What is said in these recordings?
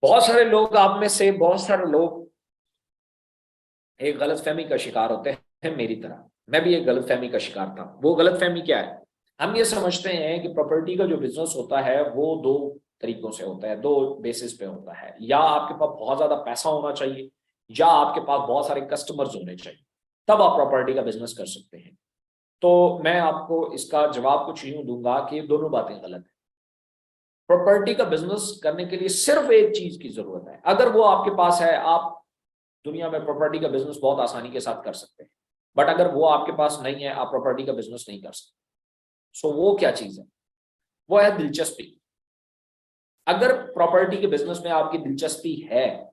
बहुत सारे लोग, आप में से बहुत सारे लोग एक गलतफहमी का शिकार होते हैं मेरी तरह। मैं भी एक गलतफहमी का शिकार था। वो गलतफहमी क्या है? हम ये समझते हैं कि प्रॉपर्टी का जो बिजनेस होता है वो दो तरीकों से होता है, दो बेसिस पे होता है। या आपके पास बहुत ज्यादा पैसा होना चाहिए, या आपके पास बहुत सारे कस्टमर्स होने चाहिए, तब आप प्रॉपर्टी का बिजनेस कर सकते हैं। तो मैं आपको इसका जवाब कुछ यूं दूंगा कि ये दोनों बातें गलत है। प्रॉपर्टी का बिजनेस करने के लिए सिर्फ एक चीज की जरूरत है, अगर वो आपके पास है, आप दुनिया में प्रॉपर्टी का बिजनेस बहुत आसानी के साथ कर सकते हैं। बट अगर वो आपके पास नहीं है, आप प्रॉपर्टी का बिजनेस नहीं कर सकते। सो वो क्या चीज है? वो है दिलचस्पी। अगर प्रॉपर्टी के बिजनेस में आपकी दिलचस्पी है,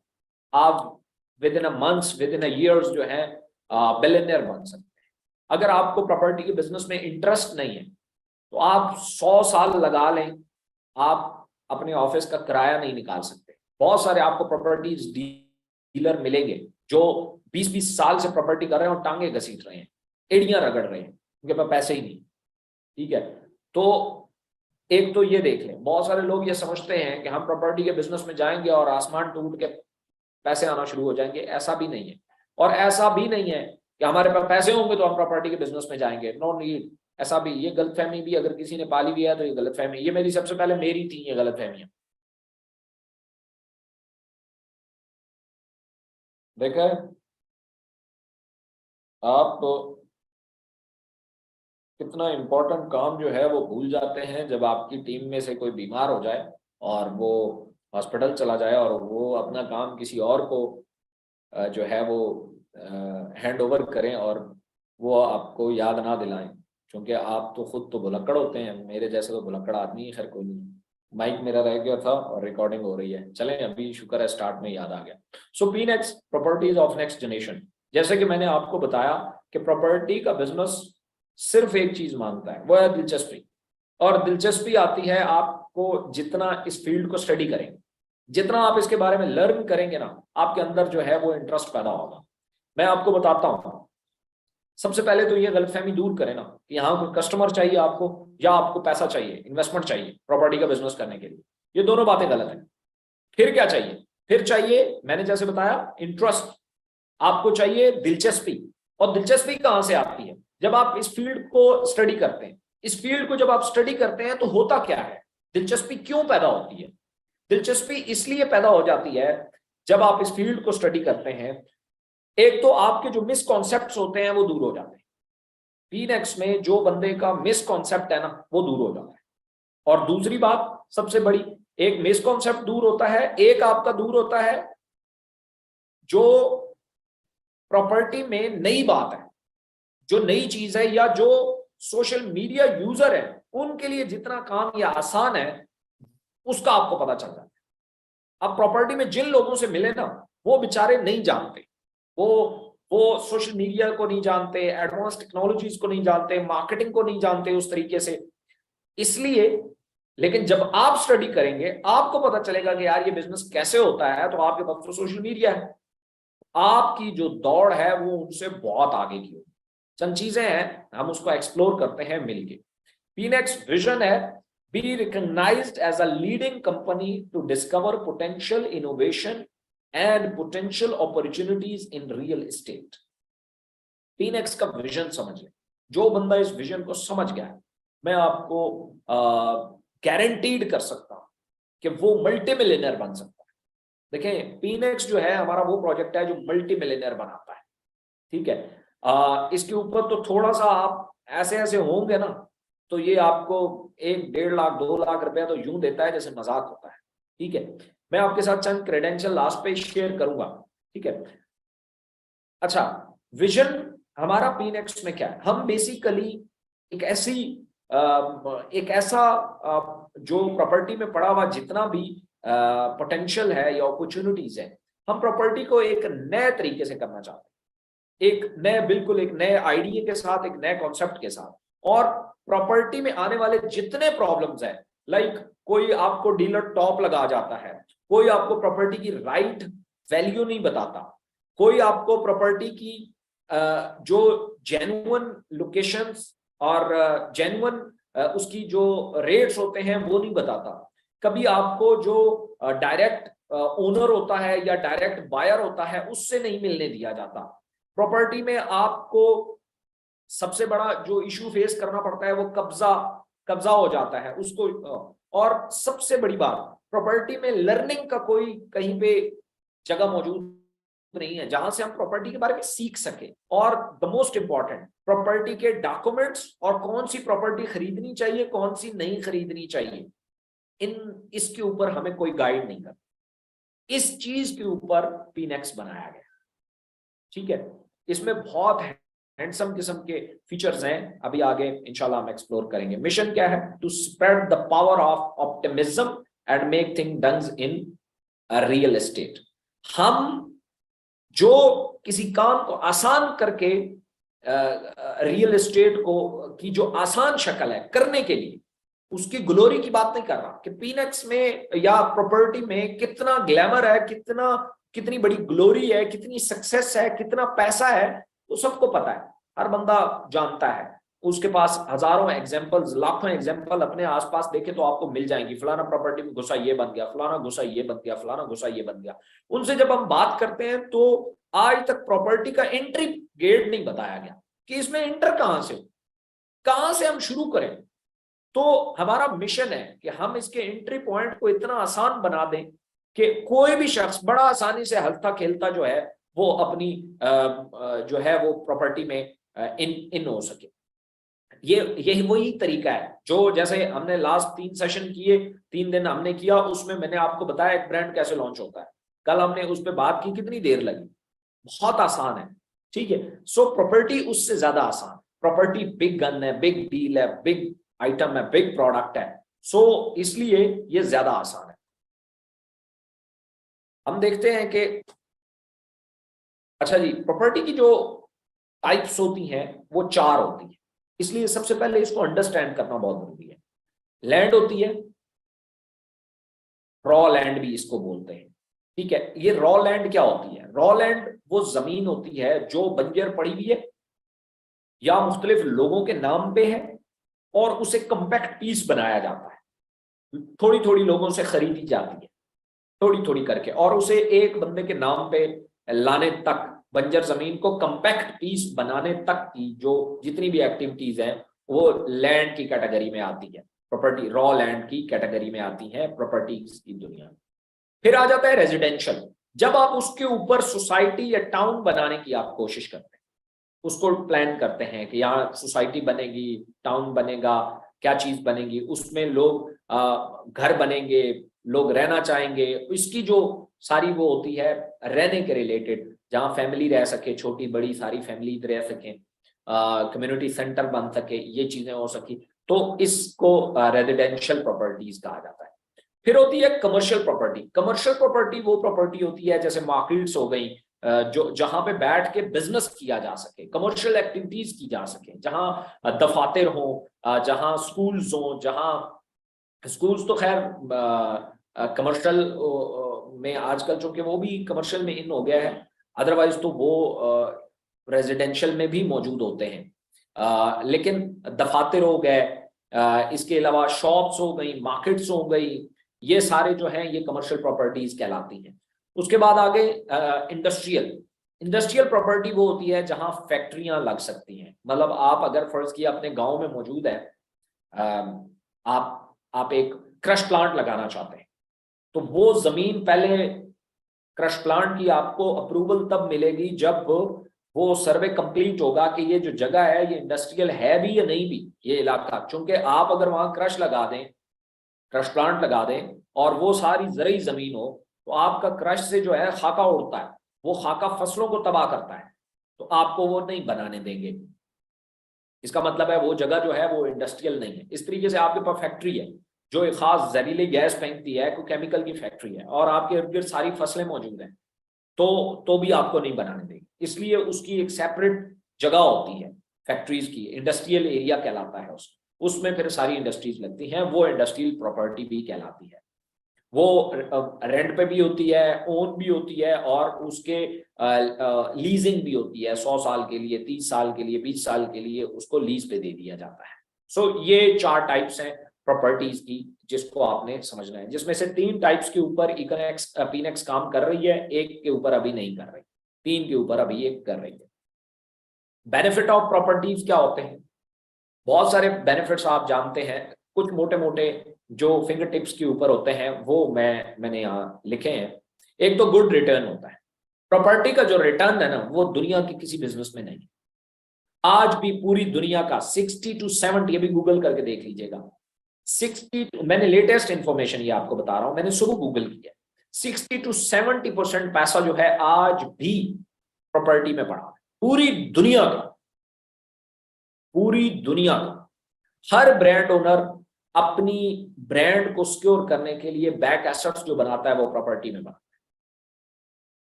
आप with in a months, with in a years जो है बिलियनियर बन सकते हैं। अगर आपको प्रॉपर्टी के बिजनेस में इंटरेस्ट नहीं है, तो आप 100 साल लगा लें, आप अपने ऑफिस का किराया नहीं निकाल सकते। बहुत सारे आपको प्रॉपर्टीज डीलर मिलेंगे जो 20-20 साल से प्रॉपर्टी कर रहे हैं और टांगे घसीट रहे हैं, एड़ियां रगड़ रहे हैं, उनके पास पैसे ही नहीं। ठीक है। तो एक तो ये देख लें, बहुत सारे लोग ये समझते हैं कि हम प्रॉपर्टी के बिजनेस में जाएंगे और आसमान टूट के पैसे आना शुरू हो जाएंगे। ऐसा भी नहीं है। और ऐसा भी नहीं है कि हमारे पास पैसे होंगे तो हम प्रॉपर्टी के बिजनेस में जाएंगे। No need. ऐसा भी, ये गलतफहमी भी अगर किसी ने पाली हुई है तो ये गलतफहमी, ये मेरी सबसे पहले मेरी थी ये गलतफहमियां। देखा है? आप कितना इंपॉर्टेंट काम जो है वो भूल जाते हैं जब आपकी टीम में से कोई बीमार हो जाए और वो हॉस्पिटल चला जाए और वो अपना काम किसी और को जो है वो हैंड ओवर करें, और वो आपको याद ना दिलाएं। क्योंकि आप तो खुद तो भुलक्कड़ होते हैं, मेरे जैसे तो भुलक्कड़ आदमी खैर कोई नहीं। माइक मेरा रह गया था और रिकॉर्डिंग हो रही है। चलें, अभी शुक्र है स्टार्ट में याद आ गया। So P next, properties of next generation. जैसे कि मैंने आपको बताया कि प्रॉपर्टी का बिजनेस सिर्फ एक चीज मांगता है, वो है दिलचस्पी। और दिलचस्पी आती है आपको जितना इस फील्ड को स्टडी करेंगे, जितना आप इसके बारे में लर्न करेंगे ना, आपके अंदर जो है वो इंटरेस्ट पैदा होगा। मैं आपको बताता हूँ। सबसे पहले तो ये गलतफहमी दूर करें ना कि यहाँ कोई कस्टमर चाहिए आपको, या आपको पैसा चाहिए, इन्वेस्टमेंट चाहिए प्रॉपर्टी का बिजनेस करने के लिए। ये दोनों बातें गलत है। फिर क्या चाहिए? फिर चाहिए, मैंने जैसे बताया, इंटरेस्ट। आपको चाहिए दिलचस्पी। और दिलचस्पी कहां से आती है? जब आप इस फील्ड को स्टडी करते हैं। इस फील्ड को जब आप स्टडी करते हैं तो होता क्या है? दिलचस्पी क्यों पैदा होती है? दिलचस्पी इसलिए पैदा हो जाती है जब आप इस फील्ड को स्टडी करते हैं, एक तो आपके जो मिसकॉन्सेप्ट होते हैं वो दूर हो जाते हैं। पीनेक्स में जो बंदे का मिसकॉन्सेप्ट है ना, वो दूर हो जाता है। और दूसरी बात सबसे बड़ी, एक मिसकॉन्सेप्ट दूर होता है, एक आपका दूर होता है जो प्रॉपर्टी में नई बात है, जो नई चीज है, या जो सोशल मीडिया यूजर है उनके लिए जितना काम या आसान है उसका आपको पता चल जाता है। अब प्रॉपर्टी में जिन लोगों से मिले ना, वो बेचारे नहीं जानते, वो वो सोशल मीडिया को नहीं जानते, एडवांस टेक्नोलॉजीज को नहीं जानते, मार्केटिंग को नहीं जानते उस तरीके से। इसलिए, लेकिन जब आप स्टडी करेंगे आपको पता चलेगा कि यार ये बिजनेस कैसे होता है, तो आपके पास तो सोशल मीडिया है। आपकी जो दौड़ है वो उनसे बहुत आगे की होगी। चंद चीजें हैं, हम उसको एक्सप्लोर करते हैं मिलके। पीनेक्स विजन है, be recognised as a leading company to discover potential innovation and potential opportunities in real estate. Pnex का विजन समझ ले। जो बंदा इस विजन को समझ गया है, मैं आपको गारंटीड कर सकता हूं कि वो मल्टी मिलियनर बन सकता है। देखें, पीनेक्स जो है हमारा वो प्रोजेक्ट है जो मल्टी मिलियनर बनाता है। ठीक है। इसके ऊपर तो थोड़ा सा आप ऐसे ऐसे होंगे ना, तो ये आपको 1-1.5 लाख 2 लाख रुपया तो यूं देता है जैसे मजाक होता है। ठीक है। मैं आपके साथ चंद क्रेडेंशियल लास्ट पे शेयर करूंगा। ठीक है। अच्छा, विजन हमारा पीनेक्स में क्या है? हम बेसिकली एक ऐसी एक ऐसा जो प्रॉपर्टी में पड़ा हुआ जितना भी पोटेंशियल है या अपॉर्चुनिटीज है, हम प्रॉपर्टी को एक नए तरीके से करना चाहते हैं, एक नए, बिल्कुल एक नए आइडिया के साथ, एक नए कॉन्सेप्ट के साथ। और प्रॉपर्टी में आने वाले जितने प्रॉब्लम्स हैं, लाइक कोई आपको डीलर टॉप लगा जाता है, कोई आपको प्रॉपर्टी की राइट वैल्यू नहीं बताता, कोई आपको प्रॉपर्टी की जो जेन्युइन लोकेशंस और जेन्युइन उसकी जो रेट्स होते हैं वो नहीं बताता। कभी आपको जो डायरेक्ट ओनर होता है या डायरेक्ट बायर होता है उससे नहीं मिलने दिया जाता। प्रॉपर्टी में आपको सबसे बड़ा जो इशू फेस करना पड़ता है वो कब्जा हो जाता है उसको। और सबसे बड़ी बात, प्रॉपर्टी में लर्निंग का कोई कहीं पे जगह मौजूद नहीं है जहां से हम प्रॉपर्टी के बारे में सीख सके। और द मोस्ट इंपॉर्टेंट, प्रॉपर्टी के डॉक्यूमेंट्स और कौन सी प्रॉपर्टी खरीदनी चाहिए कौन सी नहीं खरीदनी चाहिए, इसके ऊपर हमें कोई गाइड नहीं करता। इस चीज के ऊपर पीनेक्स बनाया गया, ठीक है। इसमें बहुत हैंडसम किस्म के फीचर्स हैं, अभी आगे इंशाल्लाह हम एक्सप्लोर करेंगे। मिशन क्या है? To spread the power of optimism and make thing done in real estate. हम जो किसी काम को आसान करके रियल एस्टेट को की जो आसान शक्ल है करने के लिए, उसकी ग्लोरी की बात नहीं कर रहा कि पीनेक्स में या प्रॉपर्टी में कितना ग्लैमर है, कितनी बड़ी ग्लोरी है, कितनी सक्सेस है, कितना पैसा है, तो सबको पता है, हर बंदा जानता है। उसके पास हजारों एग्जांपल्स, लाखों एग्जांपल अपने आसपास देखे तो आपको मिल जाएंगी। फलाना प्रॉपर्टी में घुसा ये बन गया, फलाना घुसा ये बन गया, फलाना घुसा ये बन गया। उनसे जब हम बात करते हैं तो आज तक प्रॉपर्टी का एंट्री गेट नहीं बताया गया कि इसमें एंटर कहां से हम शुरू करें। तो हमारा मिशन है कि हम इसके एंट्री पॉइंट को इतना आसान बना दें कि कोई भी शख्स बड़ा आसानी से हल्का खेलता जो है वो अपनी जो है वो प्रॉपर्टी में इन हो सके। यही वही तरीका है जो जैसे हमने लास्ट 3 सेशन किए, 3 दिन हमने किया, उसमें मैंने आपको बताया एक ब्रांड कैसे लॉन्च होता है। कल हमने उस पर बात की, कितनी देर लगी, बहुत आसान है, ठीक है। सो प्रॉपर्टी उससे ज्यादा आसान, प्रॉपर्टी बिग गन है, बिग डील है, बिग आइटम है, बिग प्रोडक्ट है। सो इसलिए ये ज्यादा आसान है। हम देखते हैं कि अच्छा जी, प्रॉपर्टी की जो टाइप्स होती हैं वो 4 होती है, इसलिए सबसे पहले इसको अंडरस्टैंड करना बहुत जरूरी है। लैंड होती है, रॉ लैंड भी इसको बोलते हैं, ठीक है। ये रॉ लैंड क्या होती है? रॉ लैंड वो जमीन होती है जो बंजर पड़ी हुई है या मुख्तलिफ लोगों के नाम पे है और उसे कंपैक्ट पीस बनाया जाता है, थोड़ी थोड़ी लोगों से खरीदी जाती है थोड़ी थोड़ी करके, और उसे एक बंदे के नाम पे लाने तक, बंजर जमीन को कंपैक्ट पीस बनाने तक की जो जितनी भी एक्टिविटीज हैं वो लैंड की कैटेगरी में आती है, प्रॉपर्टी रॉ लैंड की कैटेगरी में आती है प्रॉपर्टीज की दुनिया में। फिर आ जाता है रेजिडेंशियल, जब आप उसके ऊपर सोसाइटी या टाउन बनाने की आप कोशिश करते हैं, उसको प्लान करते हैं कि यहाँ सोसाइटी बनेगी, टाउन बनेगा, क्या चीज बनेगी, उसमें लोग घर बनेंगे, लोग रहना चाहेंगे, इसकी जो सारी वो होती है रहने के रिलेटेड, जहाँ फैमिली रह सके, छोटी बड़ी सारी फैमिली रह सके, कम्युनिटी सेंटर बन सके, ये चीजें हो सकी, तो इसको रेजिडेंशियल प्रॉपर्टीज कहा जाता है। फिर होती है कमर्शियल प्रॉपर्टी। कमर्शियल प्रॉपर्टी वो प्रॉपर्टी होती है जैसे मार्केट्स हो गई, जो जहां पे बैठ के बिजनेस किया जा सके, कमर्शियल एक्टिविटीज की जा सके, जहां दफातर हो, जहां स्कूल्स हो, जहां स्कूल्स तो खैर कमर्शियल में आजकल चूंकि वो भी कमर्शियल में इन हो गया है, अदरवाइज तो वो रेजिडेंशियल में भी मौजूद होते हैं। लेकिन दफातर हो गए, इसके अलावा शॉप्स हो गई, मार्केट्स हो गई, ये सारे जो हैं ये कमर्शियल प्रॉपर्टीज कहलाती हैं। उसके बाद आगे इंडस्ट्रियल प्रॉपर्टी वो होती है जहां फैक्ट्रियां लग सकती हैं। मतलब आप अगर फर्ज किया अपने गांव में मौजूद है, आप एक क्रश प्लांट लगाना चाहते हैं, तो वो जमीन पहले क्रश प्लांट की आपको अप्रूवल तब मिलेगी जब वो सर्वे कंप्लीट होगा कि ये जो जगह है ये इंडस्ट्रियल है भी या नहीं भी, ये इलाका। चूंकि आप अगर वहां क्रश लगा दें, क्रश प्लांट लगा दें और वो सारी जरिए जमीन हो, तो आपका क्रश से जो है खाका उड़ता है, वो खाका फसलों को तबाह करता है, तो आपको वो नहीं बनाने देंगे। इसका मतलब है वो जगह जो है वो इंडस्ट्रियल नहीं है। इस तरीके से आपके पास फैक्ट्री है जो एक खास जहरीली गैस फेंकती है, कोई केमिकल की फैक्ट्री है, और आपके इर्द गिर्द सारी फसलें मौजूद हैं, तो भी आपको नहीं बनाने देंगे। इसलिए उसकी एक सेपरेट जगह होती है फैक्ट्रीज की, इंडस्ट्रियल एरिया कहलाता है उसमें फिर सारी इंडस्ट्रीज लगती हैं, वो इंडस्ट्रियल प्रॉपर्टी भी कहलाती है। वो रेंट पे भी होती है, ओन भी होती है, और उसके लीजिंग भी होती है, 100 साल के लिए, 30 साल के लिए, 20 साल के लिए उसको लीज पे दे दिया जाता है। सो ये 4 टाइप्स हैं प्रॉपर्टीज की, जिसको आपने समझना है, जिसमें से 3 टाइप्स के ऊपर इकोनेक्स पीनेक्स काम कर रही है, एक के ऊपर अभी नहीं कर रही, 3 के ऊपर अभी एक कर रही है। बेनिफिट ऑफ प्रॉपर्टीज क्या होते हैं? बहुत सारे बेनिफिट्स आप जानते हैं, कुछ मोटे मोटे जो फिंगर टिप्स के ऊपर होते हैं वो मैंने यहाँ लिखे हैं। एक तो गुड रिटर्न होता है। प्रॉपर्टी का जो रिटर्न है ना, वो दुनिया के किसी बिजनेस में नहीं। आज भी पूरी दुनिया का 60 to 70, अभी गूगल करके देख लीजिएगा, 60, मैंने लेटेस्ट इंफॉर्मेशन ये आपको बता रहा हूं, मैंने सुबह गूगल किया, 60 to 70% पैसा जो है आज भी प्रॉपर्टी में पड़ा है। पूरी दुनिया का, पूरी दुनिया का हर ब्रांड ओनर अपनी ब्रांड को सिक्योर करने के लिए बैक एसेट्स जो बनाता है वो प्रॉपर्टी में बनाता है।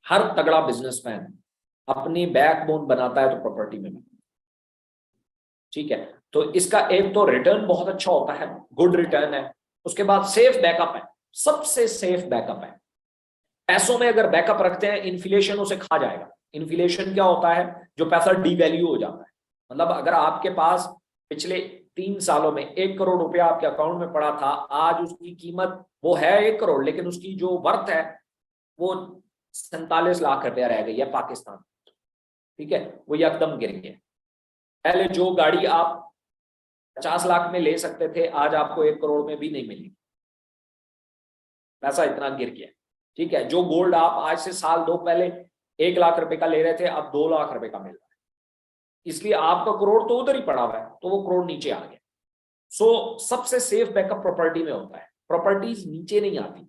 हर तगड़ा बिजनेसमैन अपनी बैकबोन बनाता है तो प्रॉपर्टी में बनाता है। ठीक है, तो इसका एक तो रिटर्न बहुत अच्छा होता है, गुड रिटर्न है। उसके बाद सेफ बैकअप है, सबसे सेफ बैकअप है। पैसों में अगर बैकअप रखते हैं, इन्फ्लेशन उसे खा जाएगा। इन्फ्लेशन क्या होता है? जो पैसा डीवैल्यू हो जाता है। मतलब अगर आपके पास पिछले 3 सालों में 1 करोड़ रुपया आपके अकाउंट में पड़ा था, आज उसकी कीमत वो है 1 करोड़, लेकिन उसकी जो वर्थ है वो 47 लाख रुपया रह गई है पाकिस्तान। ठीक है, वो एकदम गिर गया। पहले जो गाड़ी आप 50 लाख में ले सकते थे, आज आपको 1 करोड़ में भी नहीं मिलेगी, पैसा इतना गिर गया। ठीक है, जो गोल्ड आप आज से साल 2 पहले 1 लाख रुपए का ले रहे थे, अब 2 लाख रुपए का मिल रहा है। इसलिए आपका करोड़ तो उधर ही पड़ा हुआ है, तो वो करोड़ नीचे आ गया। सो सबसे सेफ बैकअप प्रॉपर्टी में होता है। प्रॉपर्टीज नीचे नहीं आती,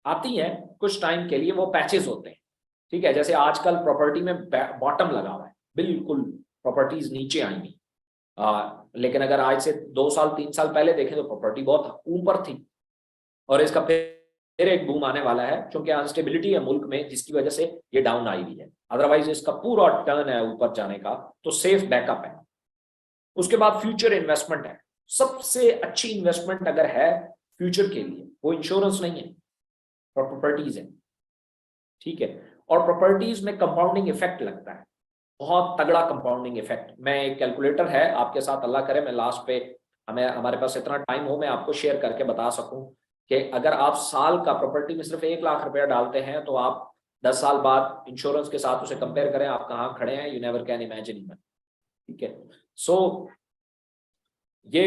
आती है कुछ टाइम के लिए, वो पैचेस होते हैं। ठीक है, जैसे आजकल प्रॉपर्टी में बॉटम लगा हुआ है, बिल्कुल प्रॉपर्टीज नीचे आएंगी। लेकिन अगर आज से 2 साल 3 साल पहले देखें तो प्रॉपर्टी बहुत ऊपर थी, और इसका फिर एक बूम आने वाला है, क्योंकि अनस्टेबिलिटी है मुल्क में, जिसकी वजह से ये डाउन आई हुई है। अदरवाइज इसका पूरा टर्न है ऊपर जाने का, तो सेफ बैकअप है। उसके बाद फ्यूचर इन्वेस्टमेंट है। सबसे अच्छी इन्वेस्टमेंट अगर है फ्यूचर के लिए, वो इंश्योरेंस नहीं है, प्रॉपर्टीज है। ठीक है, और प्रॉपर्टीज में कंपाउंडिंग इफेक्ट लगता है, बहुत तगड़ा कंपाउंडिंग इफेक्ट। मैं एक कैलकुलेटर है आपके साथ, अल्लाह करे मैं लास्ट पे हमारे पास इतना टाइम हो, मैं आपको शेयर करके बता सकूं कि अगर आप साल का प्रॉपर्टी में सिर्फ 1 लाख रुपया डालते हैं, तो आप 10 साल बाद इंश्योरेंस के साथ उसे कंपेयर करें, आप कहाँ खड़े हैं, you never can imagine even. ठीक है, सो ये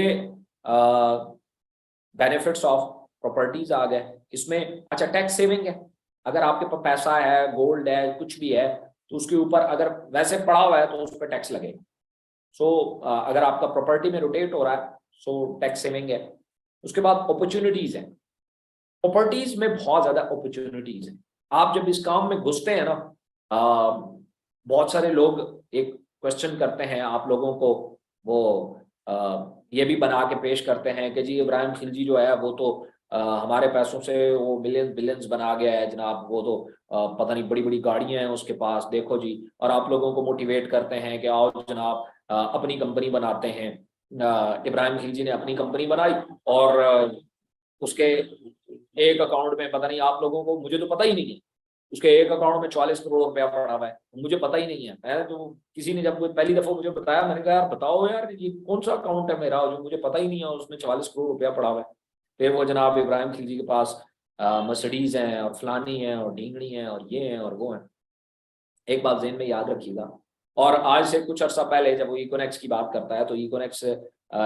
बेनिफिट्स ऑफ प्रॉपर्टीज आ गए इसमें। अच्छा, टैक्स सेविंग है। अगर आपके पास पैसा है, गोल्ड है, कुछ भी है, तो उसके ऊपर अगर वैसे पड़ा हुआ है तो उस पर टैक्स लगेगा। सो अगर आपका प्रॉपर्टी में रोटेट हो रहा है, सो टैक्स सेविंग है। उसके बाद अपॉर्चुनिटीज है। प्रॉपर्टीज में बहुत ज्यादा अपॉर्चुनिटीज है। आप जब इस काम में घुसते हैं ना, बहुत सारे लोग एक क्वेश्चन करते हैं आप लोगों को, वो ये भी बना के पेश करते हैं कि जी इब्राहिम खिलजी जो है वो तो हमारे पैसों से वो मिलियंस बिलियंस बना गया है जनाब, वो तो पता नहीं बड़ी बड़ी गाड़ियां हैं उसके पास, देखो जी। और आप लोगों को मोटिवेट करते हैं कि आओ जनाब अपनी कंपनी बनाते हैं। इब्राहिम खिलजी ने अपनी कंपनी बनाई, और उसके एक अकाउंट में पता नहीं, आप लोगों को, मुझे तो पता ही नहीं है, उसके एक अकाउंट में 44 करोड़ रुपया पड़ा हुआ है, मुझे पता ही नहीं है। मैं तो किसी ने जब पहली दफा मुझे बताया, मैंने कहा यार बताओ यार, ये कौन सा अकाउंट है मेरा जो मुझे पता ही नहीं है, उसमें 44 करोड़ रुपया पड़ा हुआ है। फिर वो जनाब इब्राहिम खिलजी के पास मर्सिडीज हैं और फलानी है और ढींगनी है और ये है और वो है। एक बात जेहन में याद रखिएगा। और आज से कुछ अर्सा पहले जब वो इकोनेक्स की बात करता है, तो इकोनेक्स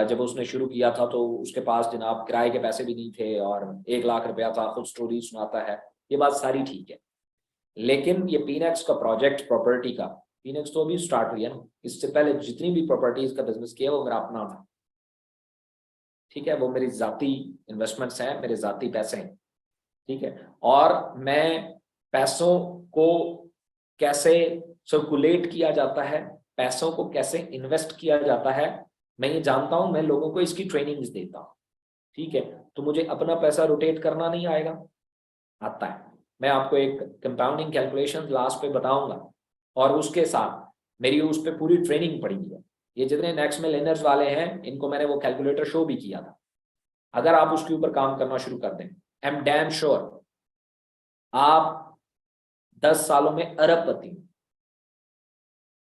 जब उसने शुरू किया था तो उसके पास जनाब किराए के पैसे भी नहीं थे और 1 लाख रुपया था, खुद स्टोरी सुनाता है। ये बात सारी ठीक है, लेकिन ये पीनेक्स का प्रोजेक्ट प्रॉपर्टी का, पीनेक्स तो अभी स्टार्ट हुई है ना, इससे पहले जितनी भी प्रॉपर्टीज का बिजनेस किया वो मेरा अपना था। ठीक है, वो मेरी जाती इन्वेस्टमेंट्स हैं, मेरे जाती पैसे हैं। ठीक है, और मैं पैसों को कैसे सर्कुलेट किया जाता है, पैसों को कैसे इन्वेस्ट किया जाता है, मैं ये जानता हूं, मैं लोगों को इसकी ट्रेनिंग्स देता हूं। ठीक है, तो मुझे अपना पैसा रोटेट करना नहीं आएगा, आता है। मैं आपको एक कंपाउंडिंग कैलकुलेशन लास्ट पे बताऊंगा, और उसके साथ मेरी उस पर पूरी ट्रेनिंग पड़ी है। ये जितने नेक्स्ट मिलियनेयर्स वाले हैं, इनको मैंने वो कैलकुलेटर शो भी किया था। अगर आप उसके ऊपर काम करना शुरू कर दें, आई एम डैम श्योर आप 10 सालों में अरबपति,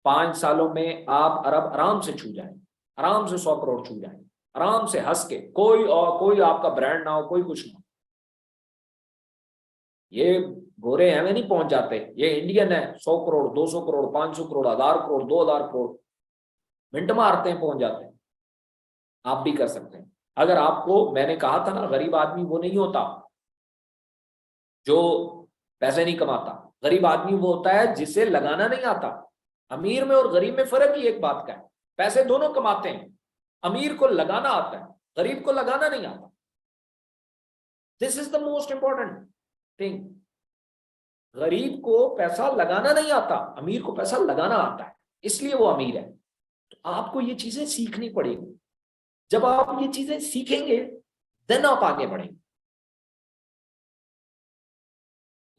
5 सालों में आप अरब आराम से छू जाएंगे, आराम से 100 करोड़ छू जाएंगे। आराम से हंस के, कोई आपका ब्रांड ना हो, कोई कुछ ना हो। ये गोरे हमें नहीं पहुंच जाते, ये इंडियन है, 100 करोड़, 200 करोड़, 500 करोड़, 1000 करोड़, 2000 करोड़, मिनट मारते हैं पहुंच जाते हैं। आप भी कर सकते हैं। अगर आपको, मैंने कहा था ना, गरीब आदमी वो नहीं होता जो पैसे नहीं कमाता। गरीब आदमी वो होता है जिसे लगाना नहीं आता। अमीर में और गरीब में फर्क ही एक बात का है, पैसे दोनों कमाते हैं, अमीर को लगाना आता है, गरीब को लगाना नहीं आता। This is the most important thing. गरीब को पैसा लगाना नहीं आता, अमीर को पैसा लगाना आता है, इसलिए वो अमीर है। तो आपको ये चीजें सीखनी पड़ेगी। जब आप ये चीजें सीखेंगे देन आप आगे बढ़ेंगे।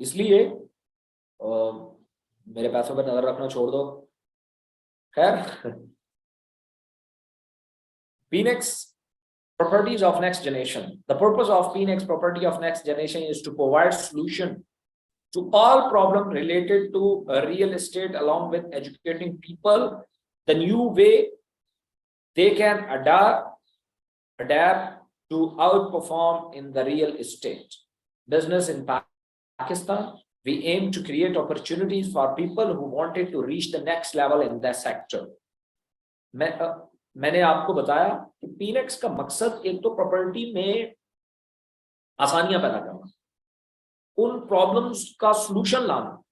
इसलिए मेरे पैसों पर नजर रखना छोड़ दो। खैर, Phoenix properties of next generation. The purpose of Phoenix property of next generation is to provide solution to all problems related to real estate, along with educating people the new way they can adapt to outperform in the real estate business in Pakistan. We aim to create opportunities for people who wanted to reach the next level in that sector. मैंने आपको बताया कि पीनेक्स का मकसद एक तो property में आसानियां पैदा करना, उन प्रॉब्लम्स का सॉल्यूशन लाना,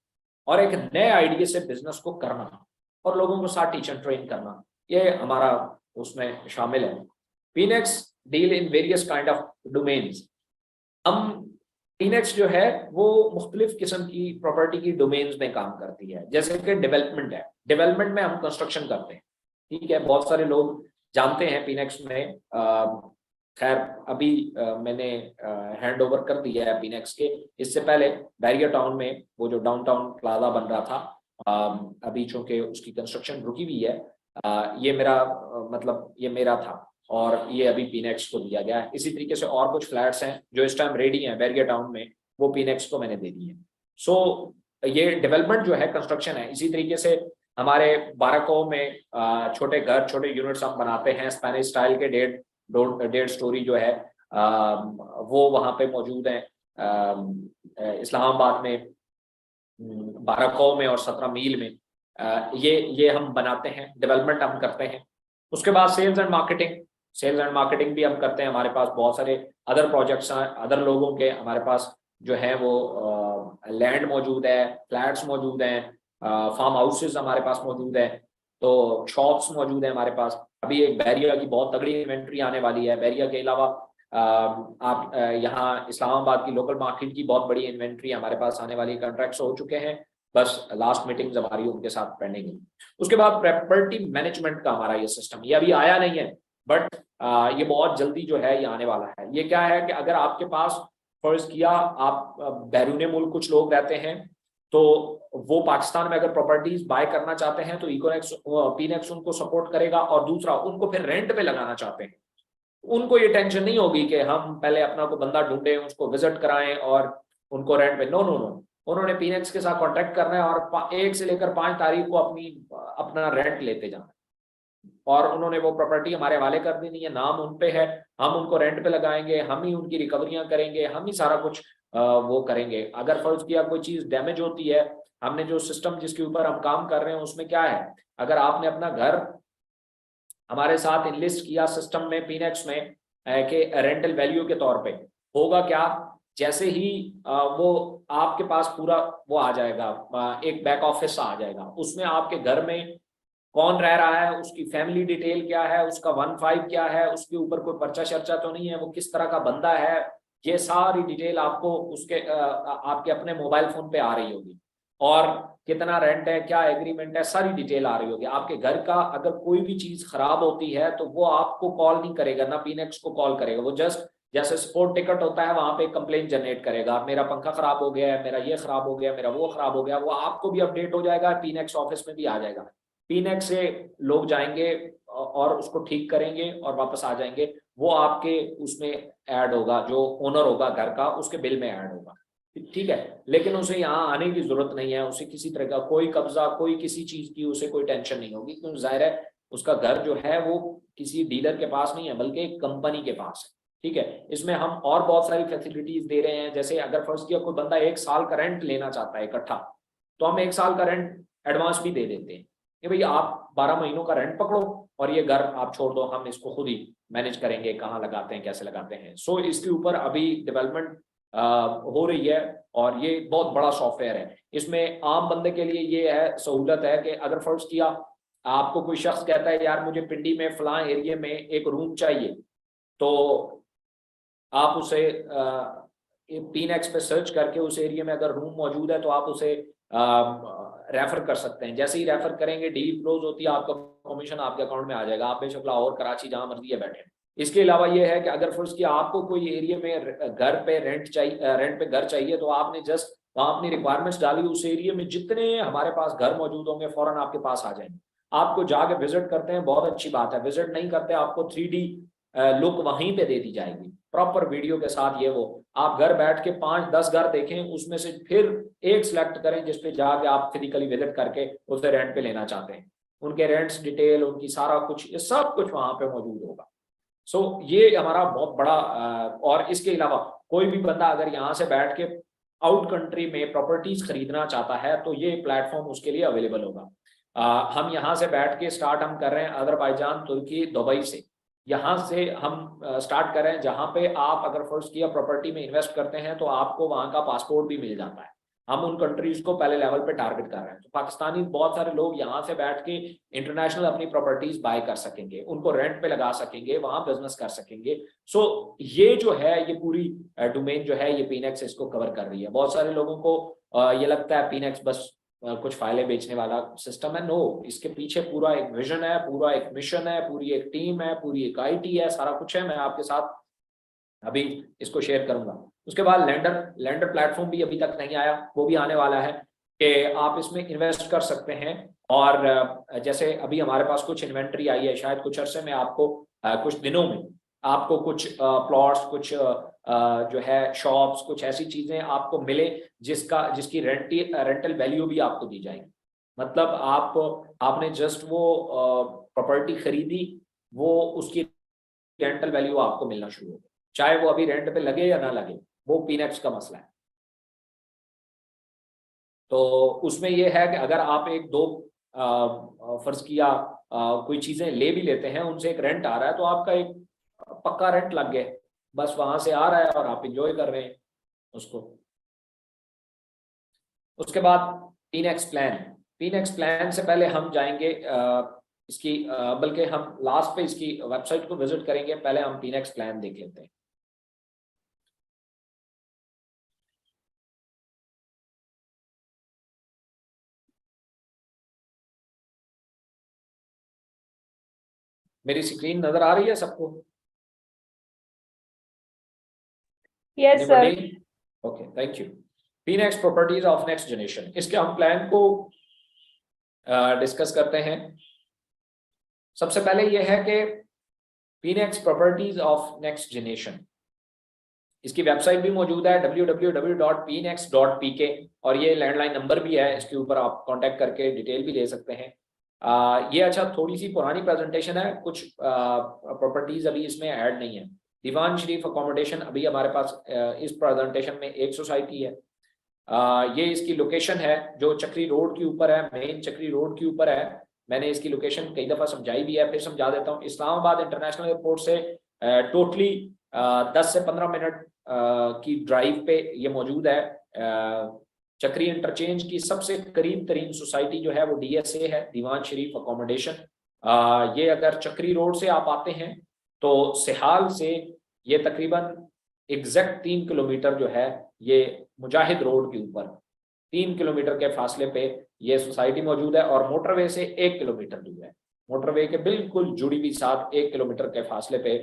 और एक नए आइडिया से बिजनेस को करना, और लोगों को साथ टीच एंड ट्रेन करना, ये हमारा उसमें शामिल है। Pnex deal in various kind of domains. हम पीनेक्स जो है वो मुख्तलिफ किस्म की प्रॉपर्टी की डोमेन्स में काम करती है। जैसे कि डेवलपमेंट है, डेवलपमेंट में हम कंस्ट्रक्शन करते हैं, ठीक है, बहुत सारे लोग जानते हैं पीनेक्स में। खैर अभी मैंने हैंड ओवर कर दिया है पीनेक्स के। इससे पहले बैरियर टाउन में वो जो डाउनटाउन प्लाजा बन रहा था, अभी चूंकि उसकी कंस्ट्रक्शन रुकी हुई है, ये मेरा मतलब ये मेरा था, और ये अभी पीनेक्स को दिया गया है। इसी तरीके से और कुछ फ्लैट्स हैं जो इस टाइम रेडी हैं बैरियर टाउन में, वो पीनेक्स को मैंने दे दिए। सो ये डेवलपमेंट जो है कंस्ट्रक्शन है। इसी तरीके से हमारे बारकों में छोटे घर, छोटे यूनिट्स हम बनाते हैं स्पेनिश स्टाइल के, 1.5 स्टोरी जो है वो वहाँ पे मौजूद हैं इस्लामाबाद में, बारकों में और 17 मील में। ये हम बनाते हैं, डेवलपमेंट हम करते हैं। उसके बाद सेल्स एंड मार्केटिंग भी हम करते हैं। हमारे पास बहुत सारे अदर प्रोजेक्ट्स हैं, अदर लोगों के, हमारे पास जो है वो लैंड मौजूद है, फ्लैट्स मौजूद हैं, फार्म हाउसेज हमारे पास मौजूद है, तो शॉप्स मौजूद है हमारे पास। अभी एक बैरिया की बहुत तगड़ी इन्वेंट्री आने वाली है। बैरिया के अलावा आप यहाँ इस्लामाबाद की लोकल मार्केट की बहुत बड़ी इन्वेंट्री हमारे पास आने वाली, कॉन्ट्रैक्ट्स हो चुके हैं, बस लास्ट मीटिंग्स हमारी उनके साथ पेंडिंग है। उसके बाद प्रॉपर्टी मैनेजमेंट का हमारा ये सिस्टम, ये अभी आया नहीं है, बट ये बहुत जल्दी जो है ये आने वाला है। ये क्या है कि अगर आपके पास, फर्ज किया आप बैरून मुल्क कुछ लोग रहते हैं, तो वो पाकिस्तान में अगर प्रॉपर्टीज बाय करना चाहते हैं तो इकोनेक्स पीनेक्स उनको सपोर्ट करेगा। और दूसरा, उनको फिर रेंट पे लगाना चाहते हैं, उनको ये टेंशन नहीं होगी कि हम पहले अपना को बंदा ढूंढें, उसको विजिट कराएं और उनको रेंट पे, नो नो नो, उन्होंने पीनेक्स के साथ कॉन्टेक्ट करना है और 1 से लेकर 5 तारीख को अपना रेंट लेते जाना, और उन्होंने वो प्रॉपर्टी हमारे हवाले कर देनी है, नाम उन पे है, हम उनको रेंट पे लगाएंगे, हम ही उनकी रिकवरियां करेंगे, हम ही सारा कुछ वो करेंगे। अगर फर्ज किया कोई चीज डैमेज होती है, हमने जो सिस्टम जिसके ऊपर हम काम कर रहे हैं उसमें क्या है, अगर आपने अपना घर हमारे साथ इनलिस्ट किया सिस्टम में, पीनेक्स में, कि रेंटल वैल्यू के तौर पे, होगा क्या, जैसे ही वो आपके पास पूरा वो आ जाएगा, एक बैक ऑफिस आ जाएगा, उसमें आपके घर में कौन रह रहा है, उसकी फैमिली डिटेल क्या है, उसका 1-5 क्या है, उसके ऊपर कोई पर्चा शर्चा तो नहीं है, वो किस तरह का बंदा है, ये सारी डिटेल आपको उसके आपके अपने मोबाइल फोन पे आ रही होगी। और कितना रेंट है, क्या एग्रीमेंट है, सारी डिटेल आ रही होगी। आपके घर का अगर कोई भी चीज खराब होती है तो वो आपको कॉल नहीं करेगा, ना पीनेक्स को कॉल करेगा, वो जस्ट जैसे स्पोर्ट टिकट होता है वहां पे कंप्लेंट जनरेट करेगा, मेरा पंखा खराब हो गया है, मेरा ये खराब हो गया, मेरा वो खराब हो गया, वो आपको भी अपडेट हो जाएगा, पीनेक्स ऑफिस में भी आ जाएगा। पीनेक्स से लोग जाएंगे और उसको ठीक करेंगे और वापस आ जाएंगे, वो आपके उसमें ऐड होगा, जो ओनर होगा घर का उसके बिल में ऐड होगा, ठीक है। लेकिन उसे यहाँ आने की जरूरत नहीं है, उसे किसी तरह का कोई कब्जा, कोई किसी चीज की उसे कोई टेंशन नहीं होगी, क्योंकि जाहिर है उसका घर जो है वो किसी डीलर के पास नहीं है बल्कि एक कंपनी के पास है। ठीक है, इसमें हम और बहुत सारी फैसिलिटीज दे रहे हैं। जैसे अगर फर्स्ट किया कोई बंदा 1 साल का रेंट लेना चाहता है इकट्ठा, तो हम 1 साल का रेंट एडवांस भी दे देते हैं कि भाई आप 12 महीनों का रेंट पकड़ो और ये घर आप छोड़ दो, हम इसको खुद ही मैनेज करेंगे, कहाँ लगाते हैं कैसे लगाते हैं। सो इसके ऊपर अभी डेवलपमेंट हो रही है और ये बहुत बड़ा सॉफ्टवेयर है। इसमें आम बंदे के लिए ये है सहूलत है कि अगर फर्स्ट किया आपको कोई शख्स कहता है यार मुझे पिंडी में फलां एरिया में एक रूम चाहिए, तो आप उसे PNX पे सर्च करके उस एरिया में अगर रूम मौजूद है तो आप उसे रेफर कर सकते हैं। जैसे ही रेफर करेंगे डील क्लोज होती है, आपका कमीशन आपके अकाउंट में आ जाएगा। आप बेशक लाहौर कराची जहां मर्जी है बैठे। इसके अलावा ये है कि अगर फर्ज किया आपको कोई एरिया में घर पे रेंट चाहिए, रेंट पे घर चाहिए, तो आपने जस्ट वहां अपनी रिक्वायरमेंट्स डाली, उस एरिया में जितने हमारे पास घर मौजूद होंगे फौरन आपके पास आ जाएंगे। आपको जाके विजिट करते हैं बहुत अच्छी बात है, विजिट नहीं करते आपको 3D लुक वहीं पे दे दी जाएगी प्रॉपर वीडियो के साथ। ये वो आप घर बैठ के 5-10 घर देखें, उसमें से फिर एक सिलेक्ट करें जिसपे जाके आप फिजिकली विजिट करके उसे रेंट पे लेना चाहते हैं। उनके रेंट्स डिटेल, उनकी सारा कुछ, ये सब कुछ वहां पे मौजूद होगा। सो ये हमारा बहुत बड़ा और इसके अलावा कोई भी बंदा अगर यहाँ से बैठ के आउट कंट्री में प्रॉपर्टीज खरीदना चाहता है तो ये प्लेटफॉर्म उसके लिए अवेलेबल होगा। हम यहाँ से बैठ के स्टार्ट हम कर रहे हैं अजरबैजान, तुर्की, दुबई से। यहाँ से हम स्टार्ट कर रहे हैं जहाँ पे आप अगर फर्स्ट किया प्रॉपर्टी में इन्वेस्ट करते हैं तो आपको वहाँ का पासपोर्ट भी मिल जाता है। हम उन कंट्रीज को पहले लेवल पे टारगेट कर रहे हैं। तो पाकिस्तानी बहुत सारे लोग यहाँ से बैठ के इंटरनेशनल अपनी प्रॉपर्टीज बाय कर सकेंगे, उनको रेंट पे लगा सकेंगे, वहां बिजनेस कर सकेंगे। सो ये जो है ये पूरी डोमेन जो है ये PNX इसको कवर कर रही है। बहुत सारे लोगों को ये लगता है PNX बस कुछ फाइलें बेचने वाला सिस्टम है। नो, इसके पीछे पूरा एक विजन है, पूरा एक मिशन है, पूरी एक टीम है, पूरी एक IT है, सारा कुछ है। मैं आपके साथ अभी इसको शेयर करूंगा। उसके बाद लैंडर प्लेटफॉर्म भी अभी तक नहीं आया, वो भी आने वाला है कि आप इसमें इन्वेस्ट कर सकते हैं। और जैसे अभी हमारे पास कुछ इन्वेंट्री आई है, शायद कुछ अरसे में आपको कुछ दिनों में आपको कुछ प्लॉट्स, कुछ जो है शॉप्स, कुछ ऐसी चीजें आपको मिले जिसकी रेंटल वैल्यू भी आपको दी जाएगी। मतलब आपने जस्ट वो प्रॉपर्टी खरीदी, वो उसकी रेंटल वैल्यू आपको मिलना शुरू हो गई, चाहे वो अभी रेंट पे लगे या ना लगे, वो PNX का मसला है। तो उसमें ये है कि अगर आप एक दो फर्ज किया कोई चीजें ले भी लेते हैं, उनसे एक रेंट आ रहा है, तो आपका एक पक्का रेंट लग गया, बस वहां से आ रहा है और आप इंजॉय कर रहे हैं उसको। उसके बाद PNX प्लान से पहले हम जाएंगे इसकी बल्कि हम लास्ट पे इसकी वेबसाइट को विजिट करेंगे, पहले हम PNX प्लान देख लेते हैं। मेरी स्क्रीन नजर आ रही है सबको? Yes sir. Okay, thank you. PNX properties of next generation, इसके हम प्लान को डिस्कस करते हैं। सबसे पहले यह है कि PNX properties of next generation, इसकी वेबसाइट भी मौजूद है www.pnx.pk, और ये लैंडलाइन नंबर भी है, इसके ऊपर आप कांटेक्ट करके डिटेल भी ले सकते हैं। ये अच्छा थोड़ी सी पुरानी प्रेजेंटेशन है, कुछ प्रॉपर्टीज अभी इसमें ऐड नहीं है। दीवान शरीफ अकोमोडेशन अभी हमारे पास इस प्रेजेंटेशन में एक सोसाइटी है। ये इसकी लोकेशन है जो चक्री रोड के ऊपर है, मेन चक्री रोड के ऊपर है। मैंने इसकी लोकेशन कई दफ़ा समझाई भी है, फिर समझा देता हूँ। इस्लामाबाद इंटरनेशनल एयरपोर्ट से टोटली 10 से 15 मिनट की ड्राइव पे ये मौजूद है। चक्री इंटरचेंज की सबसे करीब तरीन सोसाइटी जो है वो DSA है, दीवान शरीफ अकोमोडेशन। ये अगर चक्री रोड से आप आते हैं तो सिहाल से ये तकरीबन एग्जैक्ट 3 किलोमीटर जो है ये मुजाहिद रोड के ऊपर 3 किलोमीटर के फासले पे ये सोसाइटी मौजूद है, और मोटरवे से 1 किलोमीटर दूर है। मोटरवे के बिल्कुल जुड़ी हुई साथ 1 किलोमीटर के फासले पे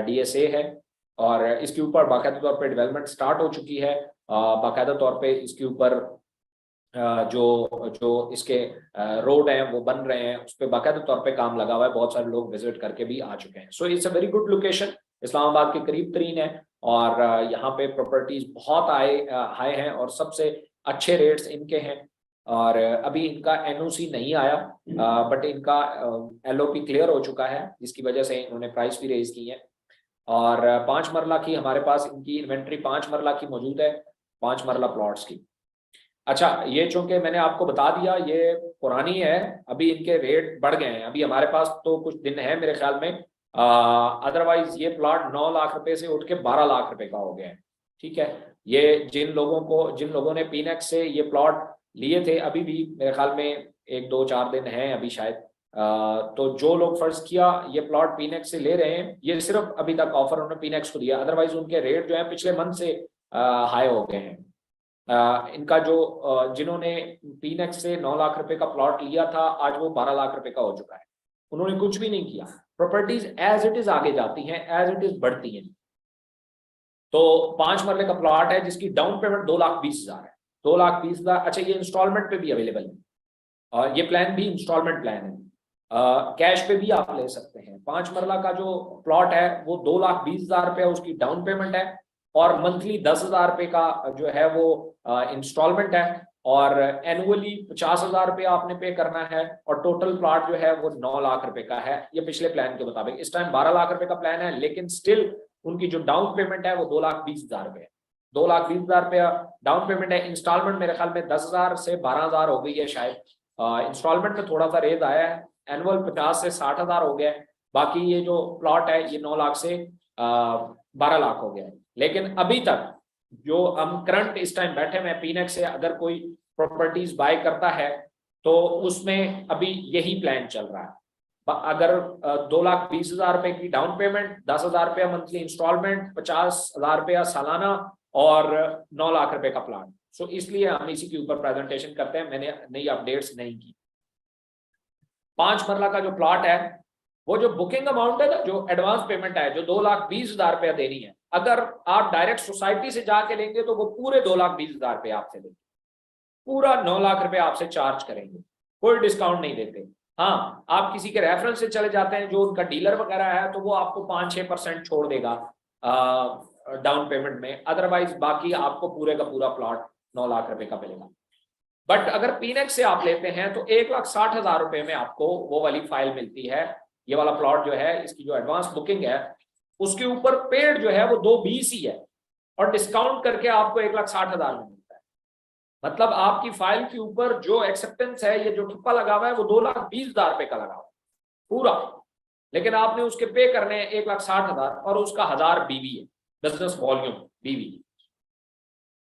DSA है, और इसके ऊपर बाकायदा तौर पे डेवलपमेंट स्टार्ट हो चुकी है। बाकायदा तौर पे इसके ऊपर जो इसके रोड हैं वो बन रहे हैं, उस पर बाकायदा तौर पे काम लगा हुआ है। बहुत सारे लोग विजिट करके भी आ चुके हैं। So it's a very good location, Islamabad के करीब तरीन है, और यहाँ पे प्रॉपर्टीज बहुत हाई हैं और सबसे अच्छे रेट्स इनके हैं। और अभी इनका एनओसी नहीं आया, बट इनका एलओपी क्लियर हो चुका है, जिसकी वजह से इन्होंने प्राइस भी रेज की है। और 5 मरला की हमारे पास इनकी इन्वेंट्री 5 मरला की मौजूद है, 5 मरला प्लॉट्स की। अच्छा, ये चूंकि मैंने आपको बता दिया ये पुरानी है, अभी इनके रेट बढ़ गए हैं, अभी हमारे पास तो कुछ दिन है मेरे ख्याल में, अदरवाइज ये प्लॉट 9 लाख रुपए से उठ के 12 लाख रुपए का हो गया है। ठीक है, ये जिन लोगों ने पीनेक्स से ये प्लॉट लिए थे, अभी भी मेरे ख्याल में 1-2-4 दिन हैं अभी शायद, तो जो लोग फर्ज किया ये प्लॉट पीनेक्स से ले रहे हैं, ये सिर्फ अभी तक ऑफर उन्होंने पीनेक्स को दिया, अदरवाइज उनके रेट जो है पिछले मंथ से हाई हो गए हैं। इनका जो जिन्होंने पीनेक्स से 9 लाख रुपए का प्लॉट लिया था, आज वो 12 लाख रुपए का हो चुका है। उन्होंने कुछ भी नहीं किया, प्रॉपर्टीज एज इट इज आगे जाती हैं, एज इट इज बढ़ती हैं। तो 5 मरले का प्लॉट है जिसकी डाउन पेमेंट 2,20,000 है, 2,20,000। अच्छा, ये इंस्टॉलमेंट पे भी अवेलेबल है, और ये प्लान भी इंस्टॉलमेंट प्लान है, कैश पे भी आप ले सकते हैं। 5 मरला का जो प्लॉट है वो 2,20,000 रुपया उसकी डाउन पेमेंट है, और मंथली 10,000 रुपये का जो है वो इंस्टॉलमेंट है, और एनुअली 50,000 रुपये आपने पे करना है, और टोटल प्लॉट जो है वो 9 लाख रुपए का है, ये पिछले प्लान के मुताबिक। इस टाइम 12 लाख रुपए का प्लान है, लेकिन स्टिल उनकी जो डाउन पेमेंट है वो 2,20,000 रुपये है, 2,20,000 रुपया डाउन पेमेंट है। इंस्टॉलमेंट मेरे ख्याल में 10,000 से 12,000 हो गई है शायद, इंस्टॉलमेंट में थोड़ा सा रेज आया है, एनुअल 50 से 60,000 हो गया है। बाकी ये जो प्लॉट है ये 9 लाख से 12 लाख हो गया है। लेकिन अभी तक जो हम करंट इस टाइम बैठे में पीनेक्स से अगर कोई प्रॉपर्टीज बाय करता है तो उसमें अभी यही प्लान चल रहा है। अगर 2,20,000 रुपए की डाउन पेमेंट, 10,000 रुपया मंथली इंस्टॉलमेंट, 50,000 रुपया सालाना, और 9 लाख रुपए का प्लान। सो इसलिए हम इसी के ऊपर प्रेजेंटेशन करते हैं, मैंने नई अपडेट्स नहीं की। 5 मरला का जो प्लॉट है, वो जो बुकिंग अमाउंट है ना, जो एडवांस पेमेंट है, जो 2,20,000 रुपया देनी है, अगर आप डायरेक्ट सोसाइटी से जाके लेंगे तो वो पूरे 2,20,000 रुपये आपसे लेंगे, पूरा 9 लाख रुपए आपसे चार्ज करेंगे, कोई डिस्काउंट नहीं देते। हाँ, आप किसी के रेफरेंस से चले जाते हैं जो उनका डीलर वगैरह है, तो वो आपको 5-6% छोड़ देगा डाउन पेमेंट में, अदरवाइज बाकी आपको पूरे का पूरा प्लॉट 9 लाख रुपए का मिलेगा। बट अगर पीनेक्स से आप लेते हैं तो 1,60,000 रुपए में आपको वो वाली फाइल मिलती है। ये वाला प्लॉट जो है, इसकी जो एडवांस बुकिंग है उसके ऊपर पेड जो है वो 2,20 ही है, और डिस्काउंट करके आपको 1,60,000 में मिलता है। मतलब आपकी फाइल के ऊपर जो एक्सेप्टेंस है, ये जो ठप्पा लगा हुआ है, वो 2,20,000 रुपए का लगा हुआ है पूरा, लेकिन आपने उसके पे करने हैं 1,60,000, और उसका 1000 बीवी है, बिजनेस वॉल्यूम बीवी।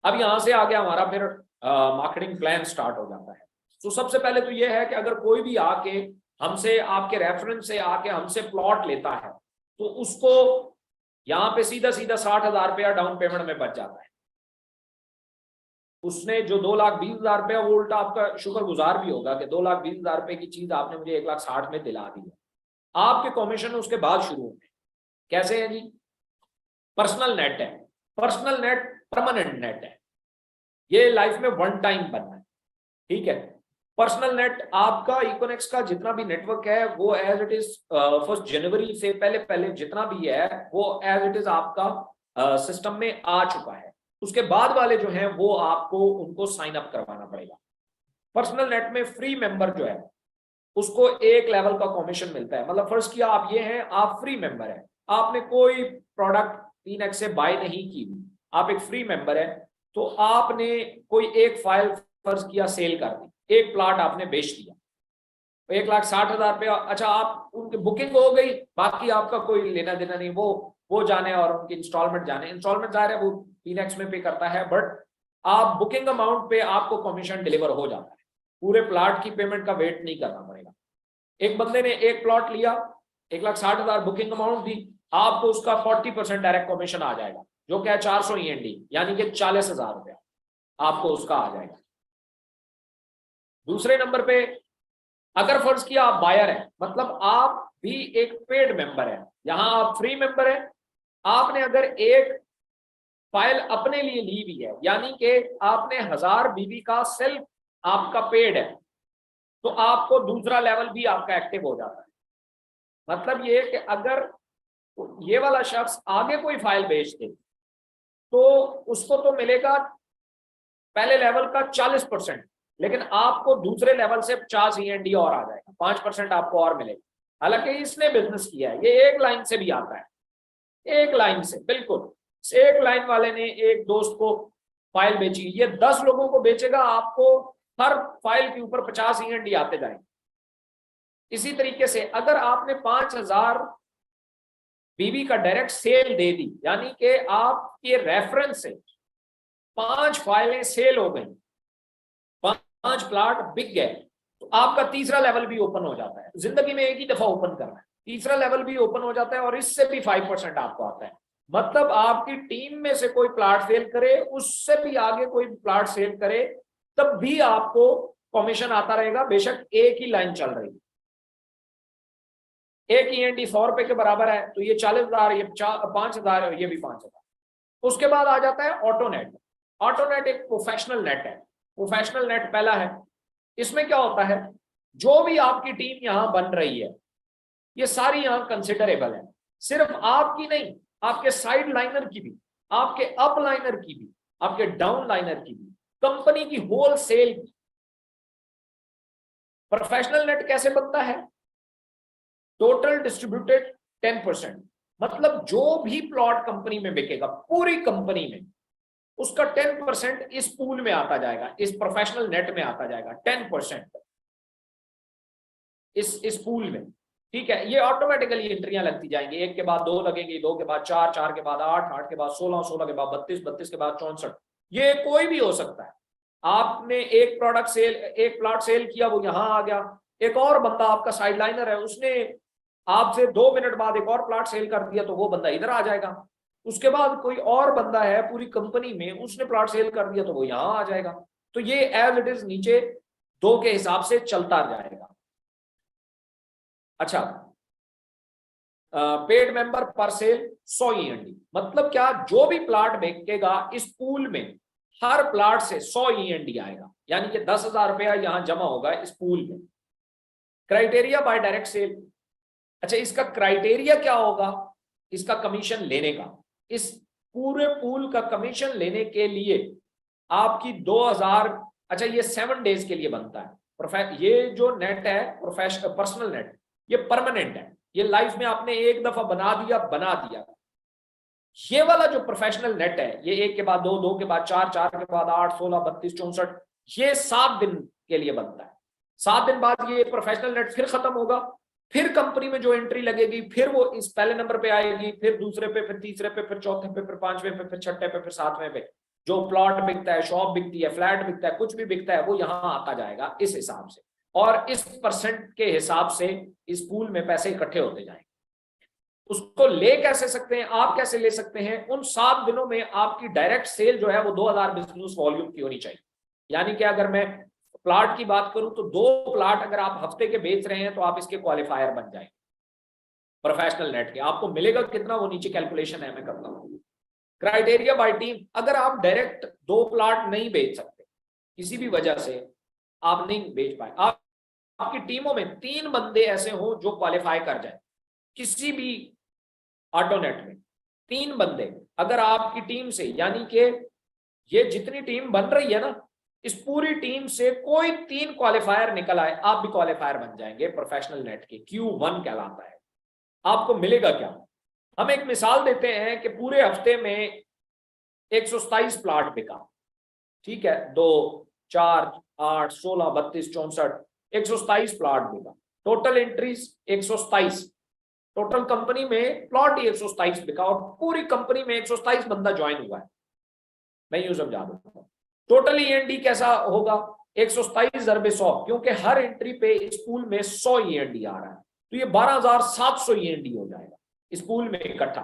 अब यहां से आगे हमारा फिर मार्केटिंग प्लान स्टार्ट हो जाता है। तो सबसे पहले तो ये है कि अगर कोई भी आके हमसे, आपके रेफरेंस से आके हमसे प्लॉट लेता है, तो उसको यहाँ पे सीधा 60,000 रुपया डाउन पेमेंट में बच जाता है। उसने जो 2,20,000 रुपया, वो उल्टा आपका शुक्रगुजार भी होगा कि 2,20,000 रुपए की चीज आपने मुझे 1,60,000 में दिला दी है। आपके कमीशन उसके बाद शुरू होंगे। कैसे है जी? पर्सनल नेट है, पर्सनल नेट परमानेंट नेट है, ये लाइफ में वन टाइम बनना है। ठीक है, पर्सनल नेट आपका इकोनेक्स का जितना भी नेटवर्क है वो एज इट इज 1 जनवरी से पहले जितना भी है वो एज इट इज आपका सिस्टम में आ चुका है। उसके बाद वाले जो हैं वो आपको उनको साइन अप करवाना पड़ेगा। पर्सनल नेट में फ्री मेंबर जो है उसको 1 लेवल का कमीशन मिलता है। मतलब फर्स्ट किया आप ये हैं, आप फ्री मेंबर है, आपने कोई प्रोडक्ट पीनेक्स से बाय नहीं की, आप एक फ्री मेंबर है, तो आपने कोई एक फाइल फर्ज किया सेल कर दी, एक प्लॉट आपने बेच दिया, 1,60,000 रुपया। अच्छा, आप उनकी बुकिंग हो गई, बाकी आपका कोई लेना देना नहीं, वो जाने और उनकी इंस्टॉलमेंट जाने। इंस्टॉलमेंट जा रहा है वो पीनेक्स में पे करता है, बट आप बुकिंग अमाउंट पे आपको कमीशन डिलीवर हो जाता है, पूरे प्लॉट की पेमेंट का वेट नहीं करना पड़ेगा। एक बंदे ने एक प्लॉट लिया, 1,60,000 बुकिंग अमाउंट दी, आपको उसका 40% डायरेक्ट कमीशन आ जाएगा, जो क्या है 400 END, यानी कि 40,000 रुपया आपको उसका आ जाएगा। दूसरे नंबर पे अगर फर्ज किया आप बायर हैं, मतलब आप भी एक पेड मेंबर है, यहां आप फ्री मेंबर है, आपने अगर एक फाइल अपने लिए ली हुई है, यानी कि आपने 1000 BB का सेल्फ आपका पेड है, तो आपको दूसरा लेवल भी आपका एक्टिव हो जाता है। मतलब ये कि अगर ये वाला शख्स आगे कोई फाइल बेच दे तो उसको तो मिलेगा पहले लेवल का 40%, लेकिन आपको दूसरे लेवल से 50 END और आ जाएगा, 5% आपको और मिलेगा। हालांकि इसने बिजनेस किया है, ये एक लाइन से भी आता है, एक लाइन से, बिल्कुल एक लाइन वाले ने एक दोस्त को फाइल बेची, ये 10 लोगों को बेचेगा, आपको हर फाइल के ऊपर 50 END आते जाएंगे। इसी तरीके से अगर आपने 5000 बीबी का डायरेक्ट सेल दे दी, यानी कि आपके रेफरेंस से 5 फाइलें सेल हो गई, 5 प्लाट बिक गए, तो आपका तीसरा लेवल भी ओपन हो जाता है। जिंदगी में एक ही दफा ओपन करना है, तीसरा लेवल भी ओपन हो जाता है और इससे भी 5% आपको आता है। मतलब आपकी टीम में से कोई प्लाट सेल करे, उससे भी आगे कोई प्लाट सेल करे, तब भी आपको कमीशन आता रहेगा, बेशक एक ही लाइन चल रही है। एक END 100 रुपए के बराबर है, तो ये 40,000, ये 5,000, ये भी 5,000। उसके बाद आ जाता है ऑटोनेट। ऑटोनेट एक प्रोफेशनल नेट है, प्रोफेशनल नेट पहला है। इसमें क्या होता है, जो भी आपकी टीम यहां बन रही है, ये सारी यहां कंसिडरेबल है, सिर्फ आपकी नहीं, आपके साइड लाइनर की भी, आपके अप लाइनर की भी, आपके डाउन लाइनर की भी, कंपनी की होल सेल की। प्रोफेशनल नेट कैसे बनता है, टोटल डिस्ट्रीब्यूटेड 10%, मतलब जो भी प्लॉट कंपनी में बिकेगा, पूरी कंपनी में, उसका 10% इस पूल में आता जाएगा, इस प्रोफेशनल नेट में आता जाएगा, 10% इस पूल में। ठीक है, ये ऑटोमेटिकली एंट्रियां लगती जाएंगी, 1 के बाद 2 लगेंगी, 2 के बाद 4, 4 के बाद 8, 8 के बाद 16, 16 के बाद 32, 32 के बाद 64, ये कोई भी हो सकता है। आपने एक प्रोडक्ट सेल, एक प्लॉट सेल किया, वो यहां आ गया, एक और बंदा आपका साइडलाइनर है, उसने आपसे 2 मिनट बाद एक और प्लॉट सेल कर दिया, तो वो बंदा इधर आ जाएगा। उसके बाद कोई और बंदा है पूरी कंपनी में, उसने प्लॉट सेल कर दिया, तो वो यहां आ जाएगा। तो ये एज इट इज नीचे 2 के हिसाब से चलता जाएगा। अच्छा, पेड मेंबर पर सेल 100 END, मतलब क्या, जो भी प्लॉट बेचेगा इस पूल में, हर प्लॉट से 100 END आएगा, यानी कि 10,000 रुपया यहां जमा होगा इस पूल में। क्राइटेरिया बाय डायरेक्ट सेल, अच्छा इसका क्राइटेरिया क्या होगा, इसका कमीशन लेने का, इस पूरे पूल का कमीशन लेने के लिए आपकी 2000, अच्छा ये 7 डेज के लिए बनता है। ये जो नेट है पर्सनल नेट, ये परमानेंट है, ये लाइफ में आपने एक दफा बना दिया। ये वाला जो प्रोफेशनल नेट है, ये 1 के बाद 2, 2 के बाद 4, 4 के बाद 8, 16, 32, 64, ये 7 दिन के लिए बनता है। 7 दिन बाद ये प्रोफेशनल नेट फिर खत्म होगा, फिर कंपनी में जो एंट्री लगेगी, फिर वो इस पहले नंबर पे आएगी, फिर दूसरे पे, फिर तीसरे पे, फिर चौथे पे, फिर 5वें पे, फिर 6ठे पे, फिर 7वें पे। जो प्लॉट बिकता है, शॉप बिकती है, फ्लैट बिकता है, कुछ भी बिकता है, वो यहां आता जाएगा इस हिसाब से, और इस परसेंट के हिसाब से इस पूल में पैसे इकट्ठे होते जाएंगे। उसको ले कैसे सकते हैं, आप कैसे ले सकते हैं, उन 7 दिनों में आपकी डायरेक्ट सेल जो है वो 2000 बिजनेस वॉल्यूम की होनी चाहिए। यानी कि अगर मैं प्लाट की बात करूं तो 2 प्लाट अगर आप हफ्ते के बेच रहे हैं, तो आप इसके क्वालिफायर बन जाएंगे प्रोफेशनल नेट के। आपको मिलेगा कितना, वो नीचे कैलकुलेशन है, मैं करता हूं। क्राइटेरिया बाय टीम, अगर आप डायरेक्ट 2 प्लाट नहीं बेच सकते, किसी भी वजह से आप नहीं बेच पाए, आपकी टीमों में 3 बंदे ऐसे हो जो क्वालिफाई कर जाए किसी भी ऑटोनेट में, 3 बंदे अगर आपकी टीम से, यानी कि ये जितनी टीम बन रही है ना, इस पूरी टीम से कोई 3 क्वालिफायर निकल आए, आप भी क्वालिफायर बन जाएंगे प्रोफेशनल नेट के, Q1 कहलाता है। आपको मिलेगा क्या, हम एक मिसाल देते हैं कि पूरे हफ्ते में 127 प्लाट बिका, ठीक है, 2, 4, 8, 16, 32, 64, 127 प्लाट बिका, टोटल एंट्रीज 127, टोटल कंपनी में प्लॉट ही 127 बिका, और पूरी कंपनी में 127 बंदा ज्वाइन हुआ है, मैं यूं समझा दूंगा। टोटल END कैसा होगा, 127 × 100, क्योंकि हर एंट्री पे इस पूल में 100 END आ रहा है, तो ये 12,700 END हो जाएगा इस पूल में इकट्ठा।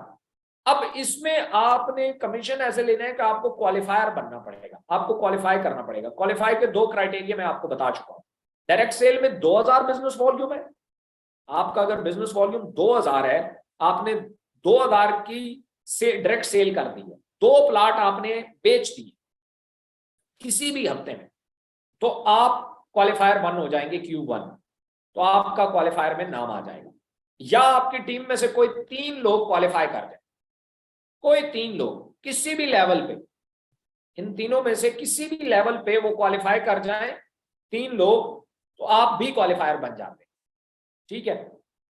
अब इसमें आपने कमीशन ऐसे लेना है कि आपको क्वालिफायर बनना पड़ेगा, आपको क्वालिफाई करना पड़ेगा। क्वालिफाई के 2 क्राइटेरिया मैं आपको बता चुका हूं। डायरेक्ट सेल में 2000 बिजनेस वॉल्यूम है, आपका अगर बिजनेस वॉल्यूम 2000 है, आपने 2000 की से डायरेक्ट सेल कर दी है, 2 प्लाट आपने बेच दिए किसी भी हफ्ते में, तो आप क्वालिफायर 1 हो जाएंगे, Q1, तो आपका क्वालिफायर में नाम आ जाएगा। या आपकी टीम में से कोई 3 लोग क्वालिफाई कर जाए, कोई 3 लोग किसी भी लेवल पे, इन तीनों में से किसी भी लेवल पे वो क्वालिफाई कर जाए, 3 लोग, तो आप भी क्वालिफायर बन जाते हैं। ठीक है,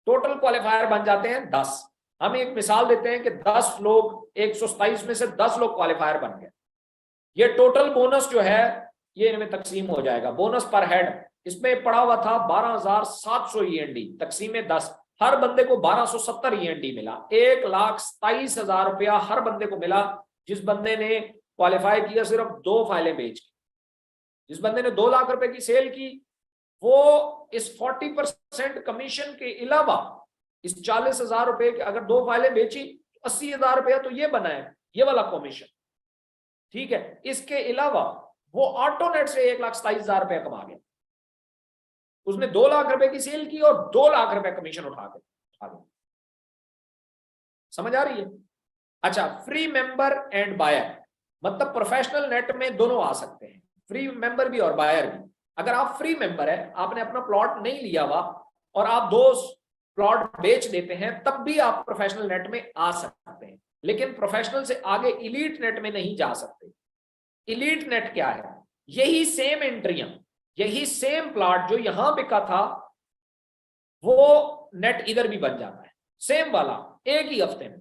टोटल क्वालिफायर बन जाते हैं 10। हम एक मिसाल देते हैं कि 10 लोग, 127 में से 10 लोग क्वालिफायर बन गए। ये टोटल बोनस जो है ये इनमें तकसीम हो जाएगा। बोनस पर हेड इसमें पड़ा हुआ था 12,700 END, तकसीम 10, हर बंदे को 1270 END मिला। 1,27,000 रुपया हर बंदे को मिला जिस बंदे ने क्वालिफाई किया सिर्फ 2 फाइलें बेच के। जिस बंदे ने 2 लाख रुपए की सेल की, वो इस 40% कमीशन के अलावा इस 40,000 रुपए के, अगर 2 फाइलें बेची 80,000 रुपया तो ये बना है, ये वाला कमीशन। ठीक है, इसके अलावा वो ऑटोनेट से 1,27,000 रुपया कमा गया। उसने 2 लाख रुपए की सेल की और 2 लाख रुपए कमीशन उठा गया। समझ आ रही है? अच्छा, फ्री मेंबर एंड बायर, मतलब प्रोफेशनल नेट में दोनों आ सकते हैं, फ्री मेंबर भी और बायर भी। अगर आप फ्री मेंबर है, आपने अपना प्लॉट नहीं लिया हुआ और आप 2 प्लॉट बेच देते हैं, तब भी आप प्रोफेशनल नेट में आ सकते हैं, लेकिन प्रोफेशनल से आगे इलीट नेट में नहीं जा सकते। इलीट नेट क्या है? यही सेम एंट्रियां, यही सेम प्लॉट जो यहां बिका था, वो नेट इधर भी बन जाता है, सेम वाला, एक ही हफ्ते में।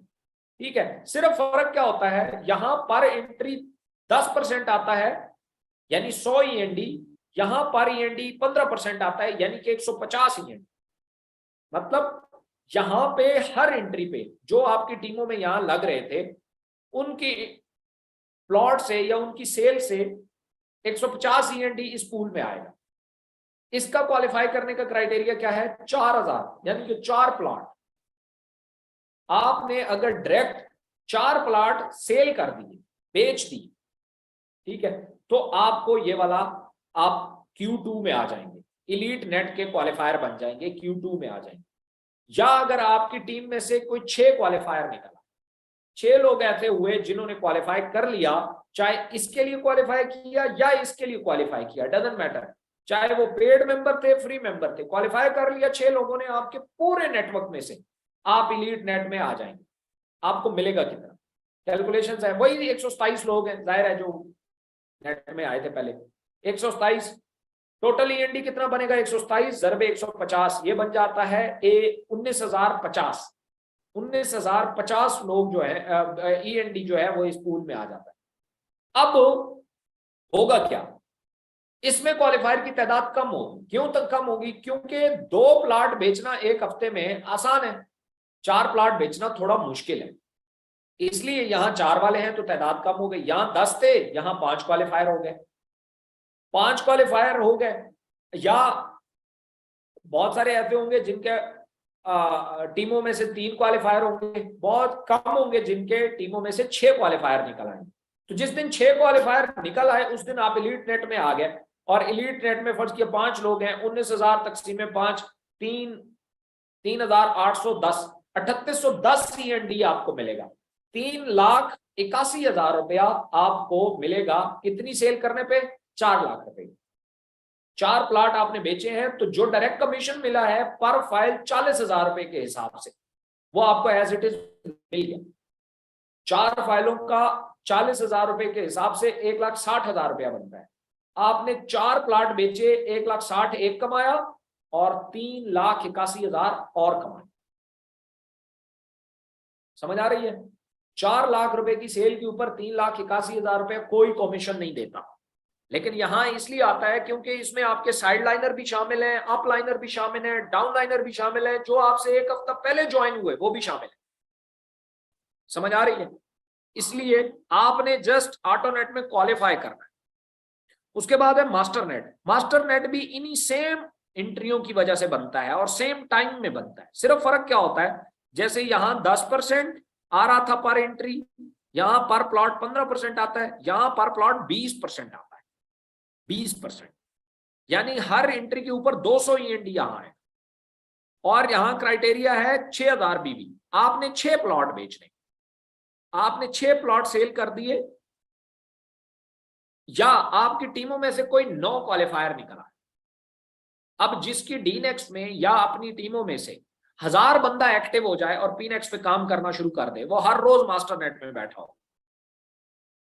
ठीक है, सिर्फ फर्क क्या होता है, यहां पर एंट्री 10% आता है यानी 100 END, यहां पर END 15% आता है यानी कि 150 END। मतलब यहां पे हर एंट्री पे जो आपकी टीमों में यहां लग रहे थे, उनकी प्लॉट से या उनकी सेल से 150 END इस पूल में आएगा। इसका क्वालिफाई करने का क्राइटेरिया क्या है? 4,000, यानी कि 4 प्लॉट। आपने अगर डायरेक्ट 4 प्लॉट सेल कर दिए, बेच दी, ठीक है, तो आपको ये वाला, आप Q2 में आ जाएंगे, इलीट नेट के क्वालिफायर बन जाएंगे, Q2 में आ जाएंगे। या अगर आपकी टीम में से कोई 6 क्वालिफायर निकला, 6 लोग ऐसे हुए जिन्होंने क्वालिफाई कर लिया, चाहे इसके लिए क्वालिफाई किया या इसके लिए क्वालिफाई किया, डजंट मैटर, चाहे वो पेड मेंबर थे, फ्री मेंबर थे, क्वालिफाई कर लिया 6 लोगों ने, आपके पूरे नेटवर्क में से आप इलीट नेट में आ जाएंगे। आपको मिलेगा कितना? कैलकुलेशंस है, वही 127 लोग हैं, जाहिर है, जो नेट में आए थे पहले। 127 टोटल END कितना बनेगा? 127 ज़रबे 150, ये बन जाता है 19,050। 19,050 लोग जो है END जो है वो इस पूल में आ जाता है। अब होगा क्या? इसमें क्वालिफायर की तादाद कम होगी। क्यों तक कम होगी? क्योंकि 2 प्लॉट बेचना एक हफ्ते में आसान है, 4 प्लॉट बेचना थोड़ा मुश्किल है, इसलिए यहां 4 वाले हैं तो तादाद कम हो गई। यहां 10 थे, यहां 5 क्वालिफायर हो गए, 5 क्वालिफायर हो गए। या बहुत सारे ऐसे होंगे जिनके टीमों में से 3 क्वालिफायर होंगे, बहुत कम होंगे जिनके टीमों में से 6 क्वालिफायर निकल आए। तो जिस दिन 6 क्वालिफायर निकल आए उस दिन आप इलीट नेट में आ गए। और इलीट नेट में फर्ज किया 5 लोग हैं, 19,000 तकसीम 5, 3,810, 3,810 END आपको मिलेगा। 3,81,000 रुपया आपको मिलेगा कितनी सेल करने पे? 4 लाख रुपए। 4 प्लॉट आपने बेचे हैं, तो जो डायरेक्ट कमीशन मिला है पर फाइल 40,000 रुपए के हिसाब से, वो आपको एज इट इज मिल गया। 4 फाइलों का 40,000 रुपए के हिसाब से 1,60,000 रुपया बनता है। आपने 4 प्लॉट बेचे, 1,60,000 एक कमाया और 3,81,000 और कमाया। समझ आ रही है? 4 लाख रुपए की सेल के ऊपर 3,81,000 रुपए कोई कमीशन नहीं देता। लेकिन यहां इसलिए आता है क्योंकि इसमें आपके साइड लाइनर भी शामिल हैं, अप लाइनर भी शामिल है, डाउन लाइनर भी शामिल है, जो आपसे एक हफ्ता पहले ज्वाइन हुए वो भी शामिल है। समझ आ रही है? इसलिए आपने जस्ट ऑटोनेट में क्वालिफाई करना है। उसके बाद है मास्टर नेट। मास्टर नेट भी इन्हीं सेम एंट्रियों की वजह से बनता है और सेम टाइम में बनता है। सिर्फ फर्क क्या होता है, जैसे यहां 10% आ रहा था पर एंट्री, यहां पर प्लॉट 15% आता है, यहां पर प्लॉट 20% आता है। 20%, यानी हर एंट्री के ऊपर 200 END यहां है। और यहां क्राइटेरिया है 6,000 BV। आपने 6 प्लॉट बेचने, आपने 6 प्लॉट सेल कर दिए, या आपकी टीमों में से कोई 9 क्वालिफायर निकला। अब जिसकी डीनेक्स्ट में या अपनी टीमों में से 1000 बंदा एक्टिव हो जाए और पीनेक्स्ट पे काम करना शुरू कर दे, वो हर रोज मास्टर नेट में बैठा हो,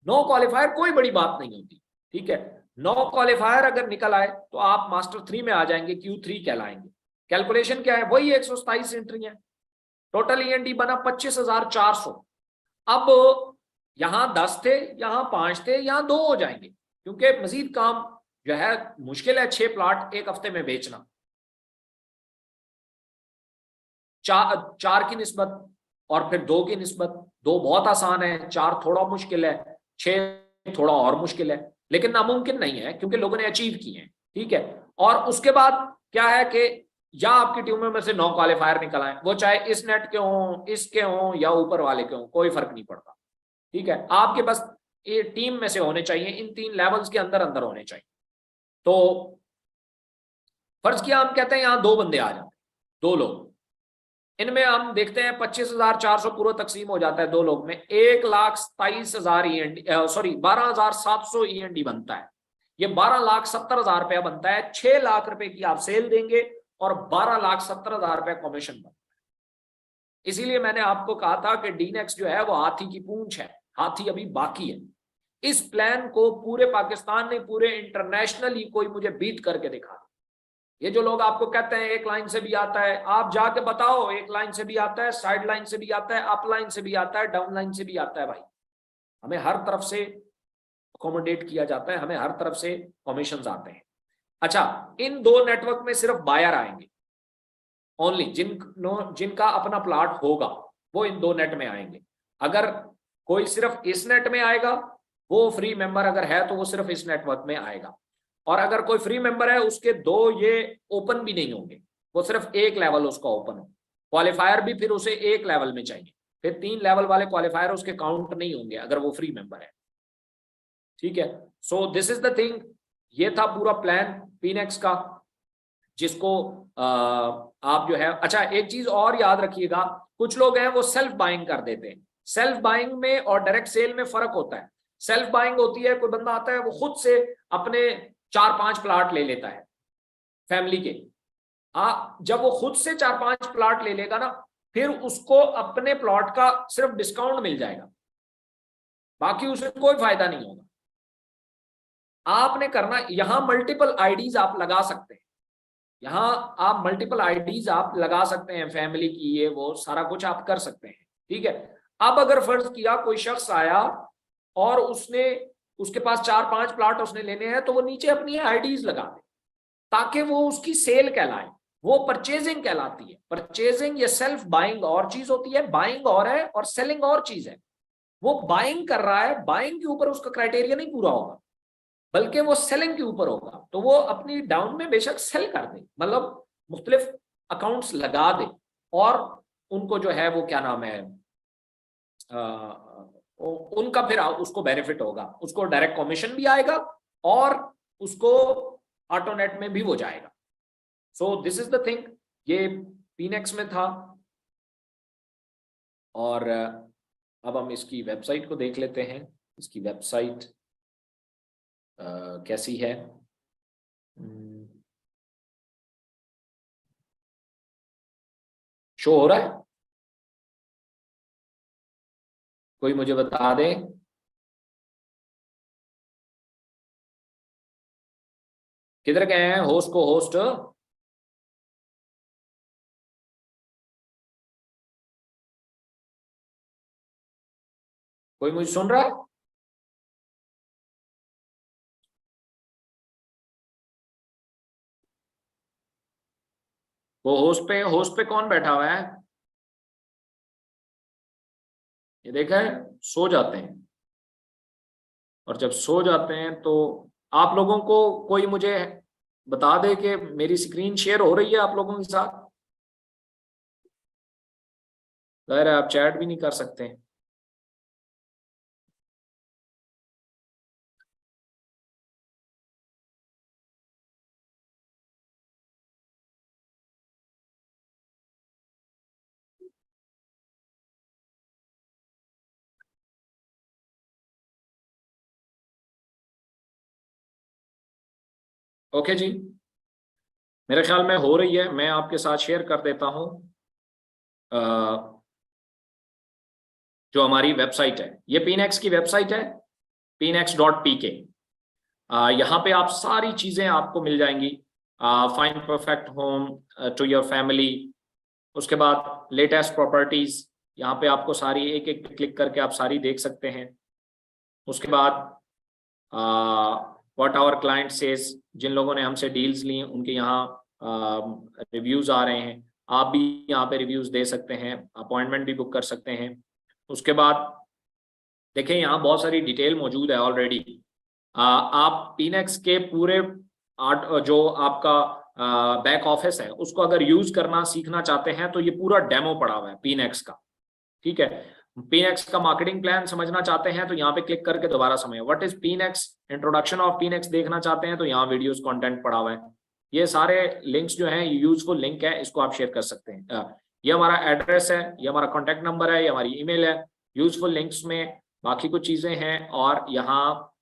9 क्वालिफायर कोई बड़ी बात नहीं होती। ठीक है, 9 क्वालिफायर अगर निकल आए तो आप मास्टर 3 में आ जाएंगे, Q3 कहलाएंगे। कैलकुलेशन क्या है, वही 127 एंट्री है। टोटल ईएनडी बना 25,400। अब यहां 10 थे, यहां 5 थे, यहां 2 हो जाएंगे, क्योंकि मजीद काम जो है मुश्किल है 6 प्लाट एक हफ्ते में बेचना। 4 की निस्बत और फिर 2 की निस्बत। 2 बहुत आसान है, 4 थोड़ा मुश्किल है, 6 थोड़ा और मुश्किल है, लेकिन नामुमकिन नहीं है क्योंकि लोगों ने अचीव किए हैं। ठीक है, और उसके बाद क्या है कि या आपकी टीमों में से 9 क्वालिफायर निकल आए, वो चाहे इस नेट के हों, इसके हों या ऊपर वाले के हों, कोई फर्क नहीं पड़ता। ठीक है, आपके बस ये टीम में से होने चाहिए, इन 3 लेवल्स के अंदर अंदर होने चाहिए। तो फर्ज किया हम कहते हैं यहां 2 बंदे आ जाते, 2 लोग, इनमें हम देखते हैं 25,400 पूरा तकसीम हो जाता है 2 लोग में, 1,27,000 ईएनडी, सॉरी 12,700 ईएनडी बनता है। ये 12,70,000 रुपया बनता है। 6 लाख रुपए की आप सेल देंगे और 12,70,000 रुपया कमीशन बनता है। इसीलिए मैंने आपको कहा था कि डीनेक्स जो है वो हाथी की पूंछ है, हाथी अभी बाकी है। इस प्लान को पूरे पाकिस्तान ने, पूरे इंटरनेशनली कोई मुझे बीट करके दिखा। ये जो लोग आपको कहते हैं एक लाइन से भी आता है, आप जाके बताओ एक लाइन से भी आता है, साइड लाइन से भी आता है, अप लाइन से भी आता है, डाउन लाइन से भी आता है। भाई हमें हर तरफ से अकोमोडेट किया जाता है, हमें हर तरफ से कमीशन आते हैं। अच्छा, इन 2 नेटवर्क में सिर्फ बायर आएंगे ओनली, जिनका अपना प्लाट होगा वो इन 2 नेट में आएंगे। अगर कोई सिर्फ इस नेट में आएगा, वो फ्री मेंबर अगर है तो वो सिर्फ इस नेटवर्क में आएगा। और अगर कोई फ्री मेंबर है उसके 2 ये ओपन भी नहीं होंगे, वो सिर्फ एक लेवल उसका ओपन हो। क्वालिफायर भी फिर उसे एक लेवल में चाहिए, फिर 3 लेवल वाले क्वालिफायर उसके काउंट नहीं होंगे अगर वो फ्री मेंबर है। ठीक है, so this is the thing. ये था पूरा प्लान पीनेक्स का, जिसको आप जो है, अच्छा एक चीज और याद रखिएगा, कुछ लोग हैं वो सेल्फ बाइंग कर देते हैं। सेल्फ बाइंग में और डायरेक्ट सेल में फर्क होता है। सेल्फ बाइंग होती है, कोई बंदा आता है वो खुद से अपने 4-5 प्लाट ले लेता है फैमिली के। जब वो खुद से 4-5 प्लाट ले लेगा ना, फिर उसको अपने प्लॉट का सिर्फ डिस्काउंट मिल जाएगा, बाकी उसे कोई फायदा नहीं होगा। आपने करना, यहां मल्टीपल आईडीज आप लगा सकते हैं, यहां आप मल्टीपल आईडीज आप लगा सकते हैं, फैमिली की ये वो सारा कुछ आप कर सकते हैं। ठीक है, अब अगर फर्ज किया कोई शख्स आया और उसके पास 4-5 प्लाट उसने लेने हैं, तो वो नीचे अपनी आईडीज लगा दे ताकि वो उसकी सेल कहलाए, वो परचेजिंग कहलाती है। परचेजिंग या सेल्फ बाइंग और चीज होती है, बाइंग और है और सेलिंग और चीज है। वो बाइंग कर रहा है, बाइंग के ऊपर उसका क्राइटेरिया नहीं पूरा होगा, बल्कि वो सेलिंग के ऊपर होगा, तो वो अपनी डाउन में बेशक सेल कर दे, मतलब मुख्तलिफ अकाउंट्स लगा दे, और उनको जो है वो क्या नाम है, उनका फिर उसको बेनिफिट होगा, उसको डायरेक्ट कमीशन भी आएगा और उसको ऑटोनेट में भी हो जाएगा। So this is the thing, ये पीनेक्स में था। और अब हम इसकी वेबसाइट को देख लेते हैं, इसकी वेबसाइट कैसी है। शो हो रहा है, कोई मुझे बता दे। किधर गए हैं होस्ट को होस्ट? कोई मुझे सुन रहा है? वो होस्ट पे कौन बैठा हुआ है? ये देखा है, सो जाते हैं, और जब सो जाते हैं तो आप लोगों को कोई मुझे बता दे कि मेरी स्क्रीन शेयर हो रही है आप लोगों के साथ। जाहिर है आप चैट भी नहीं कर सकते। ओके जी, मेरे ख्याल में हो रही है, मैं आपके साथ शेयर कर देता हूं जो हमारी वेबसाइट है। ये पीनेक्स की वेबसाइट है, pnex.pk। यहाँ पे आप सारी चीजें आपको मिल जाएंगी। Find perfect home to your family, उसके बाद लेटेस्ट प्रॉपर्टीज, यहाँ पे आपको सारी एक एक क्लिक करके आप सारी देख सकते हैं। उसके बाद व्हाट आवर क्लाइंट सेज, जिन लोगों ने हमसे डील्स ली उनके यहाँ रिव्यूज आ रहे हैं, आप भी यहाँ पे रिव्यूज दे सकते हैं, अपॉइंटमेंट भी बुक कर सकते हैं। उसके बाद देखें यहाँ बहुत सारी डिटेल मौजूद है ऑलरेडी। आप पीनेक्स के पूरे जो आपका बैक ऑफिस है उसको अगर यूज करना सीखना चाहते हैं तो ये पूरा डेमो पड़ा हुआ है पीनेक्स का, ठीक है। पीनेक्स का मार्केटिंग प्लान समझना चाहते हैं तो यहाँ पे क्लिक करके दोबारा समझें। व्हाट इज पीनेक्स, इंट्रोडक्शन ऑफ पीनेक्स देखना चाहते हैं तो यहाँ वीडियोस कंटेंट पड़ा हुआ है। ये सारे लिंक्स जो हैं यूजफुल लिंक है, इसको आप शेयर कर सकते हैं। ये हमारा एड्रेस है, ये हमारा कॉन्टेक्ट नंबर है, ये हमारी ईमेल है। यूजफुल लिंक्स में बाकी कुछ चीजें हैं और यहाँ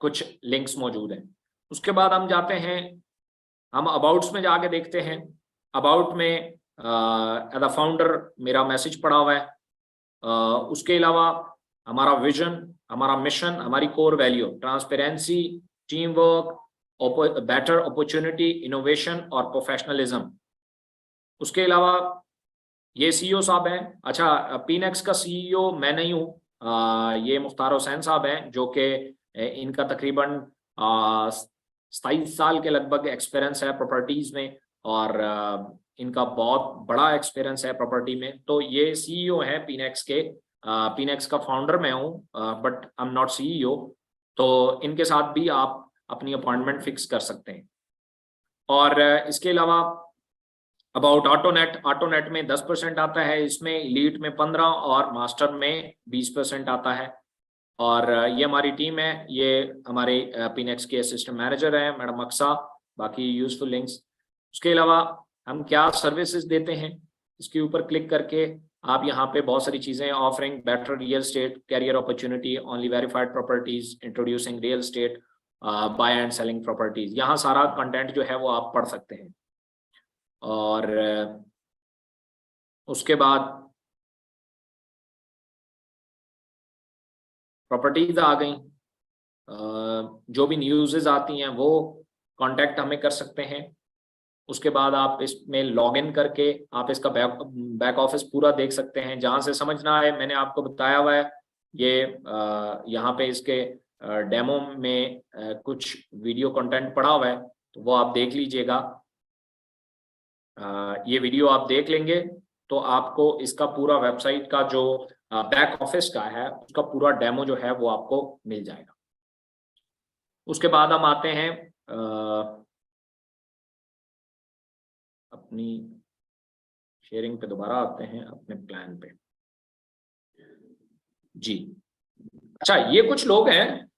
कुछ लिंक्स मौजूद हैं। उसके बाद हम जाते हैं, हम अबाउट्स में जाके देखते हैं। अबाउट में एज अ फाउंडर मेरा मैसेज पड़ा हुआ है। उसके अलावा हमारा विजन, हमारा मिशन, हमारी core value, transparency, team work, better opportunity, innovation और प्रोफेशनलिज्म। उसके अलावा ये सीईओ साहब हैं। अच्छा, पीनेक्स का सीईओ मैं नहीं हूँ, ये मुख्तार हुसैन साहब हैं, जो कि इनका तकरीबन 27 साल के लगभग एक्सपीरियंस है प्रॉपर्टीज में और इनका बहुत बड़ा एक्सपीरियंस है प्रॉपर्टी में। तो ये सीईओ है पीनेक्स के। पीनेक्स का फाउंडर मैं हूँ but I am not CEO. तो इनके साथ भी आप अपनी अपॉइंटमेंट फिक्स कर सकते हैं। और इसके अलावा अबाउट ऑटोनेट में 10% आता है, इसमें एलीट में 15 और मास्टर में 20% आता है। और ये हमारी टीम है, ये हमारे पीनेक्स के असिस्टेंट मैनेजर हैं मैडम अक्सा। बाकी यूजफुल लिंक्स। उसके अलावा हम क्या सर्विसेज देते हैं इसके ऊपर क्लिक करके आप यहाँ पे बहुत सारी चीजें, offering better real estate career opportunity, only verified properties, introducing real estate, buy and selling properties, यहाँ सारा कंटेंट जो है वो आप पढ़ सकते हैं। और उसके बाद प्रॉपर्टीज आ गई, जो भी न्यूज़ आती हैं वो कांटेक्ट हमें कर सकते हैं। उसके बाद आप इसमें लॉगिन करके आप इसका बैक ऑफिस पूरा देख सकते हैं। जहाँ से समझ ना आए मैंने आपको बताया हुआ है, ये यहाँ पे इसके डेमो में कुछ वीडियो कंटेंट पड़ा हुआ है, तो वो आप देख लीजिएगा। ये वीडियो आप देख लेंगे तो आपको इसका पूरा वेबसाइट का जो बैक ऑफिस का है उसका पूरा डेमो जो है वो आपको मिल जाएगा। उसके बाद हम आते हैं अपनी शेयरिंग पे, दोबारा आते हैं अपने प्लान पे जी। अच्छा, ये कुछ लोग हैं,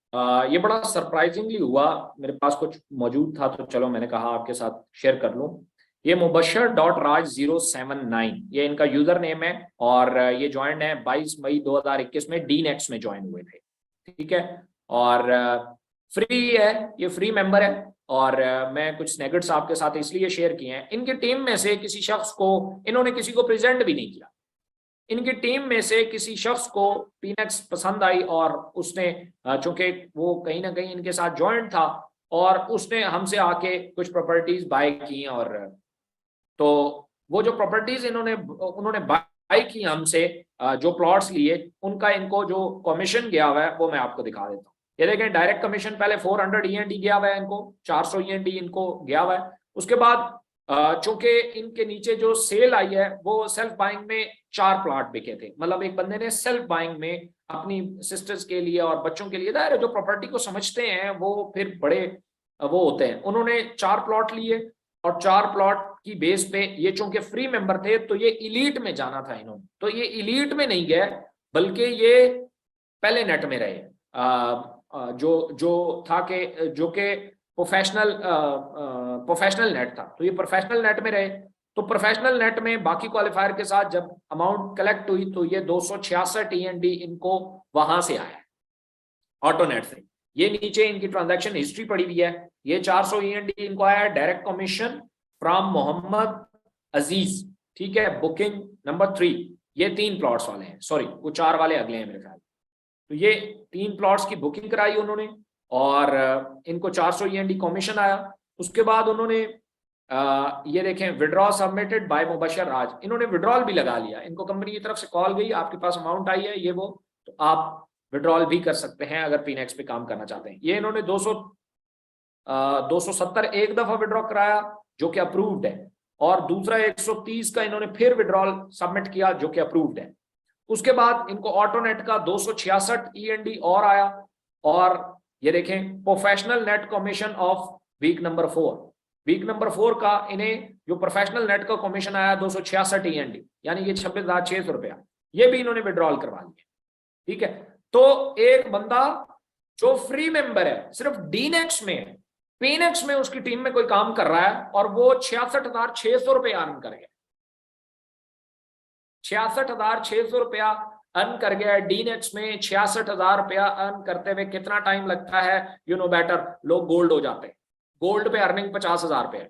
ये बड़ा सरप्राइजिंगली हुआ, मेरे पास कुछ मौजूद था तो चलो मैंने कहा आपके साथ शेयर कर लूं। ये मुबशर.raj079 ये इनका यूजर नेम है और ये ज्वाइन है 22 मई 2021 में डीनेक्स में ज्वाइन हुए थे, ठीक है। और फ्री है, ये फ्री मेंबर है और मैं कुछ स्नैगेट्स आपके साथ इसलिए शेयर किए हैं। इनकी टीम में से किसी शख्स को, इन्होंने किसी को प्रेजेंट भी नहीं किया, इनकी टीम में से किसी शख्स को पीनेक्स पसंद आई और उसने, चूंकि वो कहीं ना कहीं इनके साथ ज्वाइंट था और उसने हमसे आके कुछ प्रॉपर्टीज बाय की। और तो वो जो प्रॉपर्टीज उन्होंने बाय की हमसे, जो प्लॉट्स लिए, उनका इनको जो कमीशन गया हुआ है वो मैं आपको दिखा देता हूँ। ये देखें, डायरेक्ट कमीशन पहले 400 END गया हुआ है इनको, 400 END इनको गया हुआ है। उसके बाद चूंकि इनके नीचे जो सेल आई है वो सेल्फ बाइंग में 4 प्लॉट बिके थे, मतलब एक बंदे ने सेल्फ बाइंग में अपनी सिस्टर्स के लिए और बच्चों के लिए, जो प्रॉपर्टी को समझते हैं वो फिर बड़े वो होते हैं, उन्होंने 4 प्लॉट लिए और 4 प्लॉट की बेस पे, ये चूंकि फ्री मेंबर थे तो ये इलीट में जाना था इन्होंने, तो ये इलीट में नहीं गए बल्कि ये पहले नेट में रहे। जो था कि जो कि प्रोफेशनल नेट था, तो ये प्रोफेशनल नेट में रहे। तो प्रोफेशनल नेट में बाकी क्वालिफायर के साथ जब अमाउंट कलेक्ट हुई तो ये 266 END इनको वहां से आया ऑटोनेट से। ये नीचे इनकी ट्रांजैक्शन हिस्ट्री पड़ी हुई है। ये 400 END इनको आया डायरेक्ट कमीशन फ्रॉम मोहम्मद अजीज, ठीक है, बुकिंग नंबर 3। ये 3 प्लॉट्स वाले हैं, सॉरी वो 4 वाले अगले हैं मेरे ख्याल। तो ये 3 प्लॉट्स की बुकिंग कराई उन्होंने और इनको 400 END कमीशन आया। उसके बाद उन्होंने ये देखें, विड्रॉ सबमिटेड बाय मुबशर राज, इन्होंने विड्रॉल भी लगा लिया। इनको कंपनी की तरफ से कॉल गई, आपके पास अमाउंट आई है ये वो, तो आप विड्रॉल भी कर सकते हैं अगर पीनेक्स पे काम करना चाहते हैं। ये इन्होंने 270 एक दफा विड्रॉ कराया जो कि अप्रूव्ड है, और दूसरा 130 का इन्होंने फिर विड्रॉल सबमिट किया जो कि अप्रूव्ड है। उसके बाद इनको ऑटोनेट का 266 END और आया, और ये देखें professional net commission of week number 4, week number 4 का इन्हें जो प्रोफेशनल नेट का कमीशन आया 266 END, यानी कि 26,600 रुपया, ये भी इन्होंने विड्रॉल करवा लिया। ठीक है, तो एक बंदा जो फ्री मेंबर है, सिर्फ डीनेक्स में है, पीनेक्स में उसकी टीम में कोई काम कर रहा है और वो 66,600 रुपया अर्न कर गया, 66,600 रुपया अर्न कर गया। डीनेक्स में 66,000 रुपया अर्न करते हुए कितना टाइम लगता है, यू नो बेटर, लोग गोल्ड हो जाते हैं। गोल्ड पे अर्निंग 50,000 रुपये।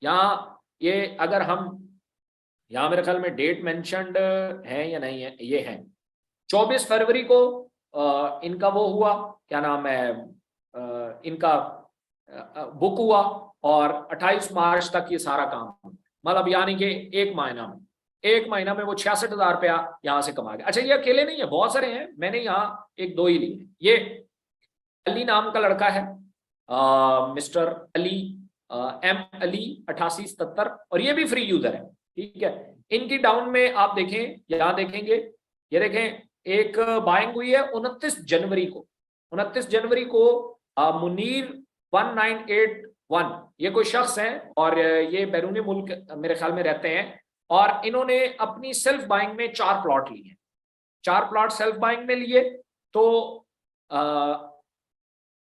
यहाँ ये अगर हम, यहाँ मेरे ख्याल में डेट मेंशन्ड है या नहीं है, ये है 24 फरवरी को इनका वो हुआ, क्या नाम है, इनका बुक हुआ, और 28 मार्च तक ये सारा काम, मतलब यानी कि एक महीना में वो 66,000 रुपया यहाँ से कमा गया। अच्छा, ये अकेले नहीं है, बहुत सारे हैं, मैंने यहाँ 1-2 ही लिए। ये अली नाम का लड़का है, मिस्टर अली, M अली 8877, और ये भी फ्री यूजर है। ठीक है, इनकी डाउन में आप देखें, यहाँ देखेंगे, ये देखें एक बाइंग हुई है 29 जनवरी को, 29 जनवरी को मुनीर 1981, ये कोई शख्स है और ये बैरून मुल्क मेरे ख्याल में रहते हैं, और इन्होंने अपनी सेल्फ बाइंग में 4 प्लॉट लिए हैं, 4 प्लॉट सेल्फ बाइंग में लिए। तो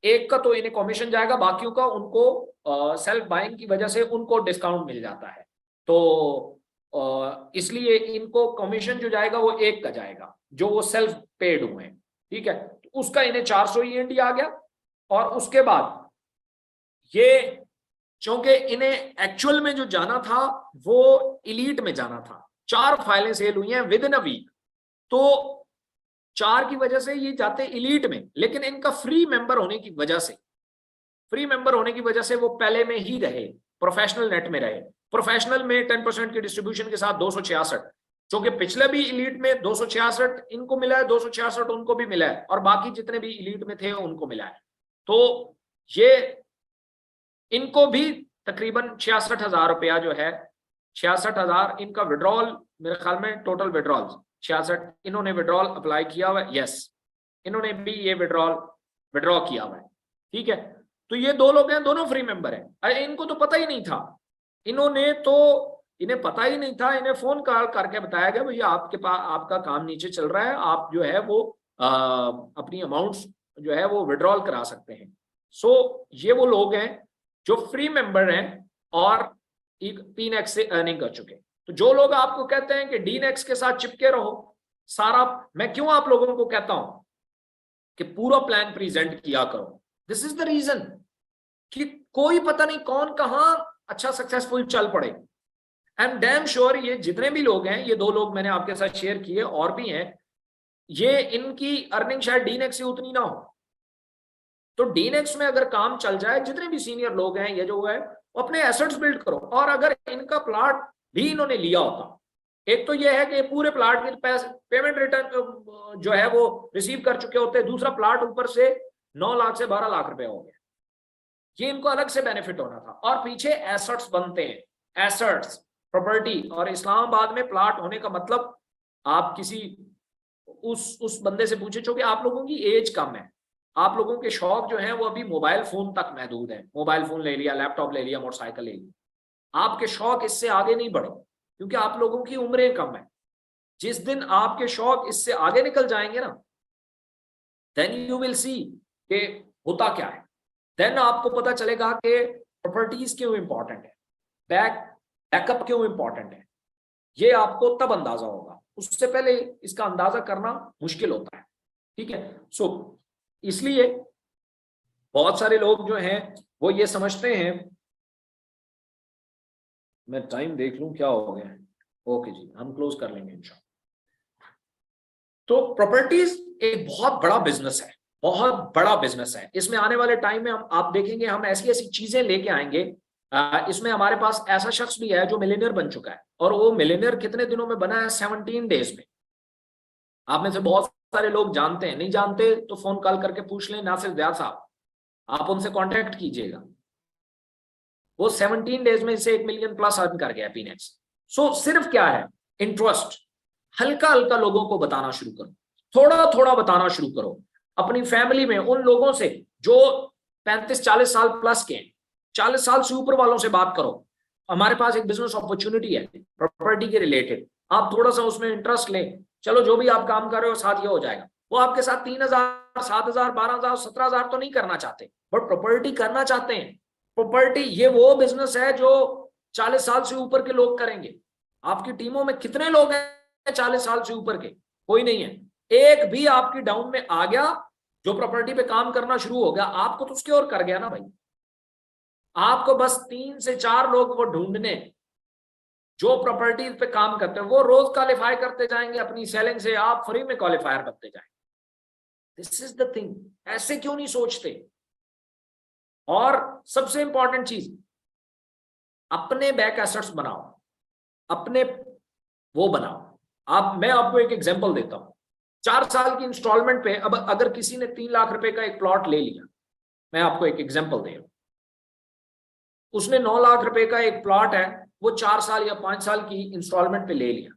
एक का तो इन्हें कमीशन जाएगा, बाकियों का उनको सेल्फ बाइंग की वजह से उनको डिस्काउंट मिल जाता है, तो इसलिए इनको कमीशन जो जाएगा वो एक का जाएगा जो वो सेल्फ पेड हुए हैं। ठीक है, तो उसका इन्हें 400 END आ गया। और उसके बाद ये, क्योंकि इन्हें एक्चुअल में जो जाना था वो इलीट में जाना था, 4 फाइलें सेल हुई हैं विद इन अ वीक, तो 4 की वजह से ये जाते इलीट में, लेकिन इनका फ्री मेंबर होने की वजह से वो पहले में ही रहे, प्रोफेशनल नेट में रहे। प्रोफेशनल में 10% की डिस्ट्रीब्यूशन के साथ 266, क्योंकि पिछले भी इलीट में 266 इनको मिला है, 266 उनको भी मिला है, और बाकी जितने भी इलीट में थे उनको मिला है। तो ये इनको भी तकरीबन 66,000 रुपया जो है, 66,000 इनका विड्रॉल, मेरे ख्याल में टोटल विड्रॉल 66 इन्होंने विड्रॉल अप्लाई किया हुआ है। यस, इन्होंने भी ये विड्रॉ किया हुआ है। ठीक है, तो ये 2 लोग हैं, दोनों फ्री मेंबर हैं। अरे इनको तो पता ही नहीं था, इन्हें पता ही नहीं था, इन्हें फोन कॉल करके बताया गया भैया आपके पास आपका काम नीचे चल रहा है, आप जो है वो अपनी अमाउंट्स जो है वो विड्रॉल करा सकते हैं। सो ये वो लोग हैं जो फ्री मेंबर हैं और पीनेक्स से अर्निंग कर चुके हैं। तो जो लोग आपको कहते हैं कि डीनेक्स के साथ चिपके रहो सारा, मैं क्यों आप लोगों को कहता हूं कि पूरा प्लान प्रेजेंट किया करो, दिस इज द रीजन कि कोई पता नहीं कौन कहां अच्छा सक्सेसफुल चल पड़े। आई एम डैम श्योर ये जितने भी लोग हैं, ये 2 लोग मैंने आपके साथ शेयर किए, और भी हैं, ये इनकी अर्निंग शायद डीनेक्स से उतनी ना हो। तो डीनेक्स में अगर काम चल जाए, जितने भी सीनियर लोग हैं, ये जो है वो अपने एसेट्स बिल्ड करो। और अगर इनका प्लॉट भी इन्होंने लिया होता, एक तो ये है कि पूरे प्लॉट के पेमेंट रिटर्न जो है वो रिसीव कर चुके होते, दूसरा प्लॉट ऊपर से 9 लाख से 12 लाख रुपए हो गए, ये इनको अलग से बेनिफिट होना था। और पीछे एसेट्स बनते हैं, एसेट्स प्रॉपर्टी, और इस्लामाबाद में प्लॉट होने का मतलब, आप किसी उस बंदे से पूछे, क्योंकि आप लोगों की एज कम है, आप लोगों के शौक जो हैं वो अभी मोबाइल फोन तक महदूद है, मोबाइल फोन ले लिया, लैपटॉप ले लिया, मोटरसाइकिल ले ली, आपके शौक इससे आगे नहीं बढ़े क्योंकि आप लोगों की उम्रें कम है। जिस दिन आपके शौक इससे आगे निकल जाएंगे ना, देन यू विल सी कि होता क्या है, देन आपको पता चलेगा कि प्रॉपर्टीज क्यों इंपॉर्टेंट है, बैकअप क्यों इंपॉर्टेंट है, ये आपको तब अंदाजा होगा, उससे पहले इसका अंदाजा करना मुश्किल होता है। ठीक है, सो इसलिए बहुत सारे लोग जो हैं वो ये समझते हैं, मैं टाइम देख लूं क्या हो गया है, ओके जी हम क्लोज कर लेंगे इंशाल्लाह। तो प्रॉपर्टीज एक बहुत बड़ा बिजनेस है, बहुत बड़ा बिजनेस है। इसमें आने वाले टाइम में हम आप देखेंगे हम ऐसी ऐसी चीजें लेके आएंगे। इसमें हमारे पास ऐसा शख्स भी है जो मिलियनियर बन चुका है, और वो मिलियनियर कितने दिनों में बना है? 17 डेज में। आप में से बहुत सारे लोग जानते हैं, नहीं जानते तो फोन कॉल करके पूछ लें नासिर ज़िया साहब, आप उनसे कांटेक्ट कीजिएगा। वो 17 डेज में से 1 मिलियन प्लस अर्न कर गया पीनेक्स। सो सिर्फ क्या है? इंटरेस्ट। हल्का हल्का लोगों को बताना शुरू करो, थोड़ा थोड़ा बताना शुरू करो। अपनी फैमिली में उन लोगों से जो 35-40 साल प्लस के, 40 साल से ऊपर वालों से बात करो। हमारे पास एक बिजनेस अपॉर्चुनिटी है प्रॉपर्टी के रिलेटेड, आप थोड़ा सा उसमें इंटरेस्ट लें, चलो जो भी आप काम कर रहे हो साथ ये हो जाएगा। वो आपके साथ 3,000, 7,000, 12,000, 17,000 तो नहीं करना चाहते, बट प्रॉपर्टी करना चाहते हैं। प्रॉपर्टी ये वो बिजनेस है जो 40 साल से ऊपर के लोग करेंगे। आपकी टीमों में कितने लोग हैं 40 साल से ऊपर के? कोई नहीं है। एक भी आपकी डाउन में आ गया जो प्रॉपर्टी पे काम करना शुरू हो गया, आपको तो उसके और कर गया ना भाई। आपको बस 3 से 4 लोग वो ढूंढने जो प्रॉपर्टी पे काम करते हैं, वो रोज क्वालिफाई करते जाएंगे अपनी सेलिंग से, आप फ्री में क्वालिफायर बनते जाएंगे। This is the thing. ऐसे क्यों नहीं सोचते? और सबसे इंपॉर्टेंट चीज, अपने बैक एसेट्स बनाओ, अपने वो बनाओ। मैं आपको एक एग्जांपल देता हूं। 4 साल की इंस्टॉलमेंट पे अब अगर किसी ने 3 लाख रुपए का एक प्लॉट ले लिया, मैं आपको एक एग्जांपल दे रहा हूं, उसने 9 लाख रुपए का एक प्लॉट है, वो 4 साल या 5 साल की इंस्टॉलमेंट पे ले लिया।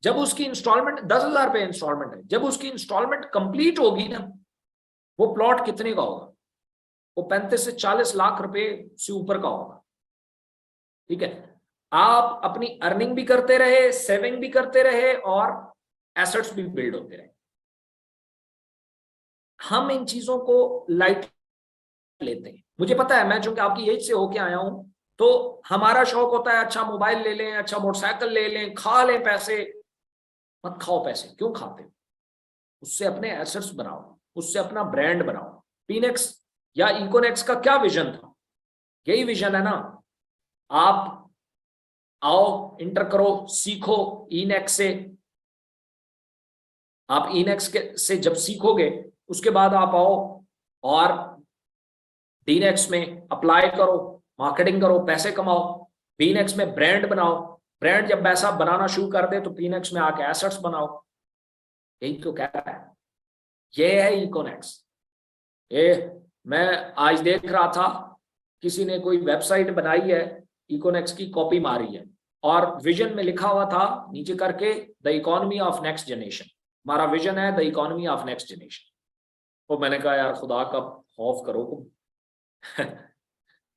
जब उसकी इंस्टॉलमेंट 10,000 रुपए इंस्टॉलमेंट है, जब उसकी इंस्टॉलमेंट कंप्लीट होगी ना, वो प्लॉट कितने का होगा? वो 35 से 40 लाख रुपए से ऊपर का होगा। ठीक है, आप अपनी अर्निंग भी करते रहे, सेविंग भी करते रहे, और एसेट्स भी बिल्ड होते रहे। हम इन चीजों को लाइट लेते हैं। मुझे पता है, मैं चूंकि आपकी एज से होके आया हूं, तो हमारा शौक होता है अच्छा मोबाइल ले लें, अच्छा मोटरसाइकिल ले लें, खा लें पैसे। मत खाओ पैसे, क्यों खाते हो? उससे अपने एसेट्स बनाओ, उससे अपना ब्रांड बनाओ। पीनेक्स या इकोनेक्स का क्या विजन था? यही विजन है ना। आप आओ, इंटर करो, सीखो इनेक्स से। आप इनेक्स से जब सीखोगे, उसके बाद आप आओ और डीनेक्स में अप्लाई करो, मार्केटिंग करो, पैसे कमाओ। पीनेक्स में ब्रांड बनाओ, ब्रांड जब पैसा बनाना शुरू कर दे तो पीनेक्स में आके एसेट्स बनाओ। यही तो कह रहा है, ये है इकोनेक्स। मैं आज देख रहा था, किसी ने कोई वेबसाइट बनाई है, इकोनेक्स की कॉपी मारी है, और विजन में लिखा हुआ था नीचे करके, the economy of next generation. हमारा विजन है the economy of next generation. तो मैंने कहा यार खुदा का खौफ करो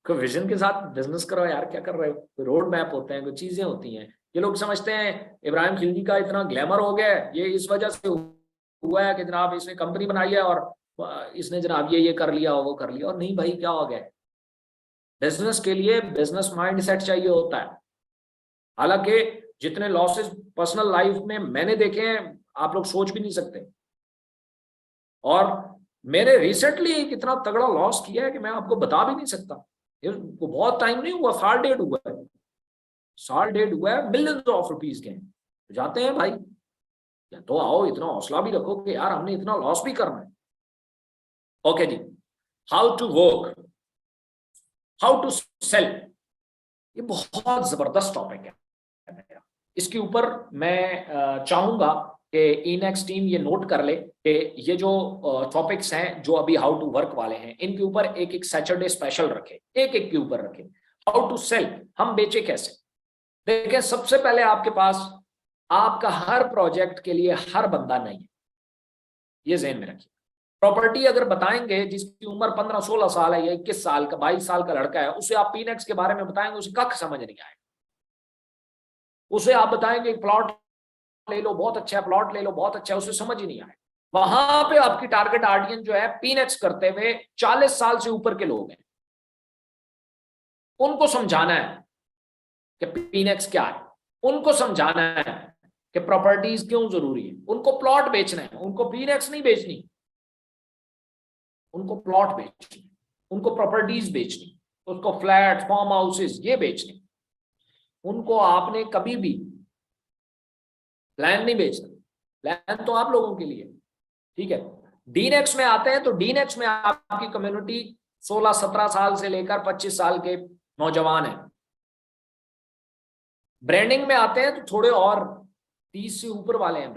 कोई विजन के साथ बिजनेस करो यार, क्या कर रहे हो? कोई रोड मैप होते हैं, कोई चीजें होती हैं। ये लोग समझते हैं इब्राहिम खिलजी का इतना ग्लैमर हो गया है, ये इस वजह से हुआ है कि जनाब इसने कंपनी बनाई है और इसने जनाब ये कर लिया, वो कर लिया। और नहीं भाई, क्या हो गया? बिजनेस के लिए बिजनेस माइंडसेट चाहिए होता है। हालांकि जितने लॉसेस पर्सनल लाइफ में मैंने देखे हैं, आप लोग सोच भी नहीं सकते। और मैंने रिसेंटली एक इतना तगड़ा लॉस किया है कि मैं आपको बता भी नहीं सकता। वो बहुत टाइम नहीं हुआ, साल डेढ़ हुआ है, साल डेढ़ हुआ है, मिलियंस ऑफ रुपीज के जाते हैं भाई। या तो आओ, इतना हौसला भी रखो कि यार हमने इतना लॉस भी करना है। Okay ji, how to work, how to sell, ये बहुत जबरदस्त टॉपिक है। इसके ऊपर मैं चाहूंगा कि इनेक्स टीम ये नोट कर ले कि ये जो टॉपिक्स हैं जो अभी हाउ टू वर्क वाले हैं, इनके ऊपर एक एक सैटरडे स्पेशल रखे, एक एक के ऊपर रखे। हाउ टू सेल, हम बेचे कैसे? देखिए, सबसे पहले आपके पास आपका हर प्रोजेक्ट के लिए हर बंदा नहीं है, ये ज़हन में रखिए। प्रॉपर्टी अगर बताएंगे जिसकी उम्र 15-16 साल है या 21 साल का, 22 साल का लड़का है, उसे आप पीनेक्स के बारे में बताएंगे, उसे कख समझ नहीं आएगा। उसे आप बताएंगे प्लॉट ले लो, बहुत अच्छा है, प्लॉट ले लो, बहुत अच्छा है, उसे समझ ही नहीं आए। वहां पे आपकी टारगेट ऑडियंस जो है पीनेक्स करते हुए 40 साल से ऊपर के लोग हैं। उनको समझाना है कि पीनेक्स क्या है, उनको समझाना है कि प्रॉपर्टीज क्यों जरूरी है। उनको प्लॉट बेचना है, उनको पीनेक्स नहीं बेचनी, उनको प्लॉट बेचनी, उनको प्रॉपर्टीज बेचनी, उसको फ्लैट, फार्म हाउसेस ये बेचनी। उनको आपने कभी भी प्लान नहीं बेचना, प्लान तो आप लोगों के लिए, ठीक है। डीनेक्स में आते हैं तो डीनेक्स में आपकी कम्युनिटी 16-17 साल से लेकर 25 साल के नौजवान है। ब्रांडिंग में आते हैं तो थोड़े और 30 से ऊपर वाले हैं।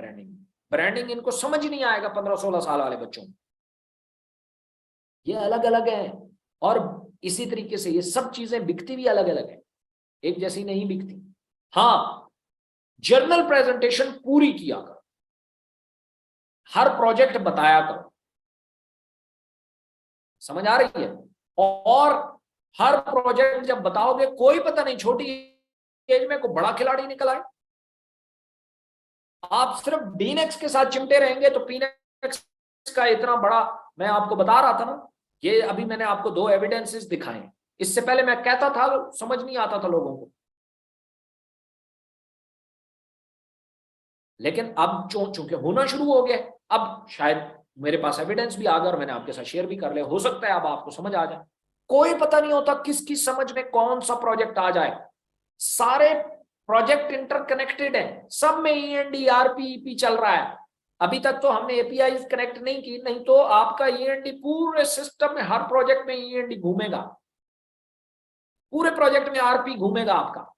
ब्रांडिंग इनको समझ नहीं आएगा 15-16 साल वाले बच्चों, ये अलग अलग है। और इसी तरीके से ये सब चीजें बिकती भी अलग अलग है, एक जैसी नहीं बिकती। हाँ, जर्नल प्रेजेंटेशन पूरी किया करो, हर प्रोजेक्ट बताया करो, समझ आ रही है। और हर प्रोजेक्ट जब बताओगे, कोई पता नहीं छोटी एज में कोई बड़ा खिलाड़ी निकल आए। आप सिर्फ डीनेक्स के साथ चिमटे रहेंगे तो पीनेक्स का इतना बड़ा, मैं आपको बता रहा था ना, ये अभी मैंने आपको 2 एविडेंसेस दिखाए। इससे पहले मैं कहता था, समझ नहीं आता था लोगों को, लेकिन अब चूंकि होना शुरू हो गया, अब शायद मेरे पास एविडेंस भी आ गया और मैंने आपके साथ शेयर भी कर लिया। हो सकता है अब आपको समझ आ जाए। कोई पता नहीं होता किसकी समझ में कौन सा प्रोजेक्ट आ जाए। सारे प्रोजेक्ट इंटरकनेक्टेड है, सब में ईएनडी आरपी ईपी चल रहा है। अभी तक तो हमने एपीआई कनेक्ट नहीं की, नहीं तो आपका ईएनडी पूरे सिस्टम में हर प्रोजेक्ट में ईएनडी घूमेगा, पूरे प्रोजेक्ट में आरपी घूमेगा आपका,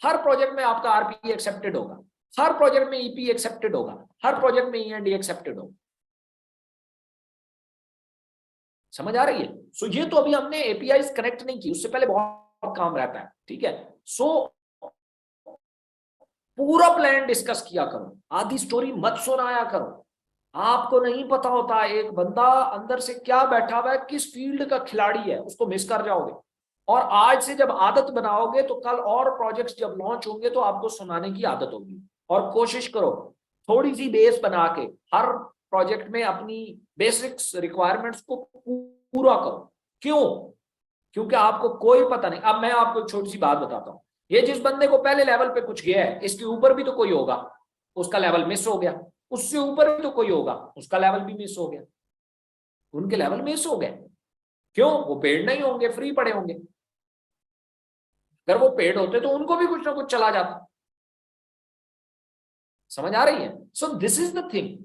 हर प्रोजेक्ट में आपका आरपी एक्सेप्टेड होगा, हर प्रोजेक्ट में ईपी एक्सेप्टेड होगा, हर प्रोजेक्ट में ईएनडी एक्सेप्टेड होगा। समझ आ रही है। सो ये तो अभी हमने एपीआई कनेक्ट नहीं की, उससे पहले बहुत काम रहता है, ठीक है। सो पूरा प्लान डिस्कस किया करो, आधी स्टोरी मत सुनाया करो। आपको नहीं पता होता एक बंदा अंदर से क्या बैठा हुआ है, किस फील्ड का खिलाड़ी है, उसको मिस कर जाओगे। और आज से जब आदत बनाओगे तो कल और प्रोजेक्ट्स जब लॉन्च होंगे तो आपको सुनाने की आदत होगी। और कोशिश करो थोड़ी सी बेस बना के हर प्रोजेक्ट में अपनी बेसिक्स रिक्वायरमेंट्स को पूरा करो। क्यों? क्योंकि आपको कोई पता नहीं। अब मैं आपको एक छोटी सी बात बताता हूँ, ये जिस बंदे को पहले लेवल पे कुछ गया है, इसके ऊपर भी तो कोई होगा, उसका लेवल मिस हो गया, उससे ऊपर भी तो कोई होगा, उसका लेवल भी मिस हो गया, उनके लेवल मिस हो गए। क्यों? वो पेड नहीं होंगे, फ्री पड़े होंगे। अगर वो पेड होते तो उनको भी कुछ ना कुछ चला जाता। समझ आ रही है। So this is the thing,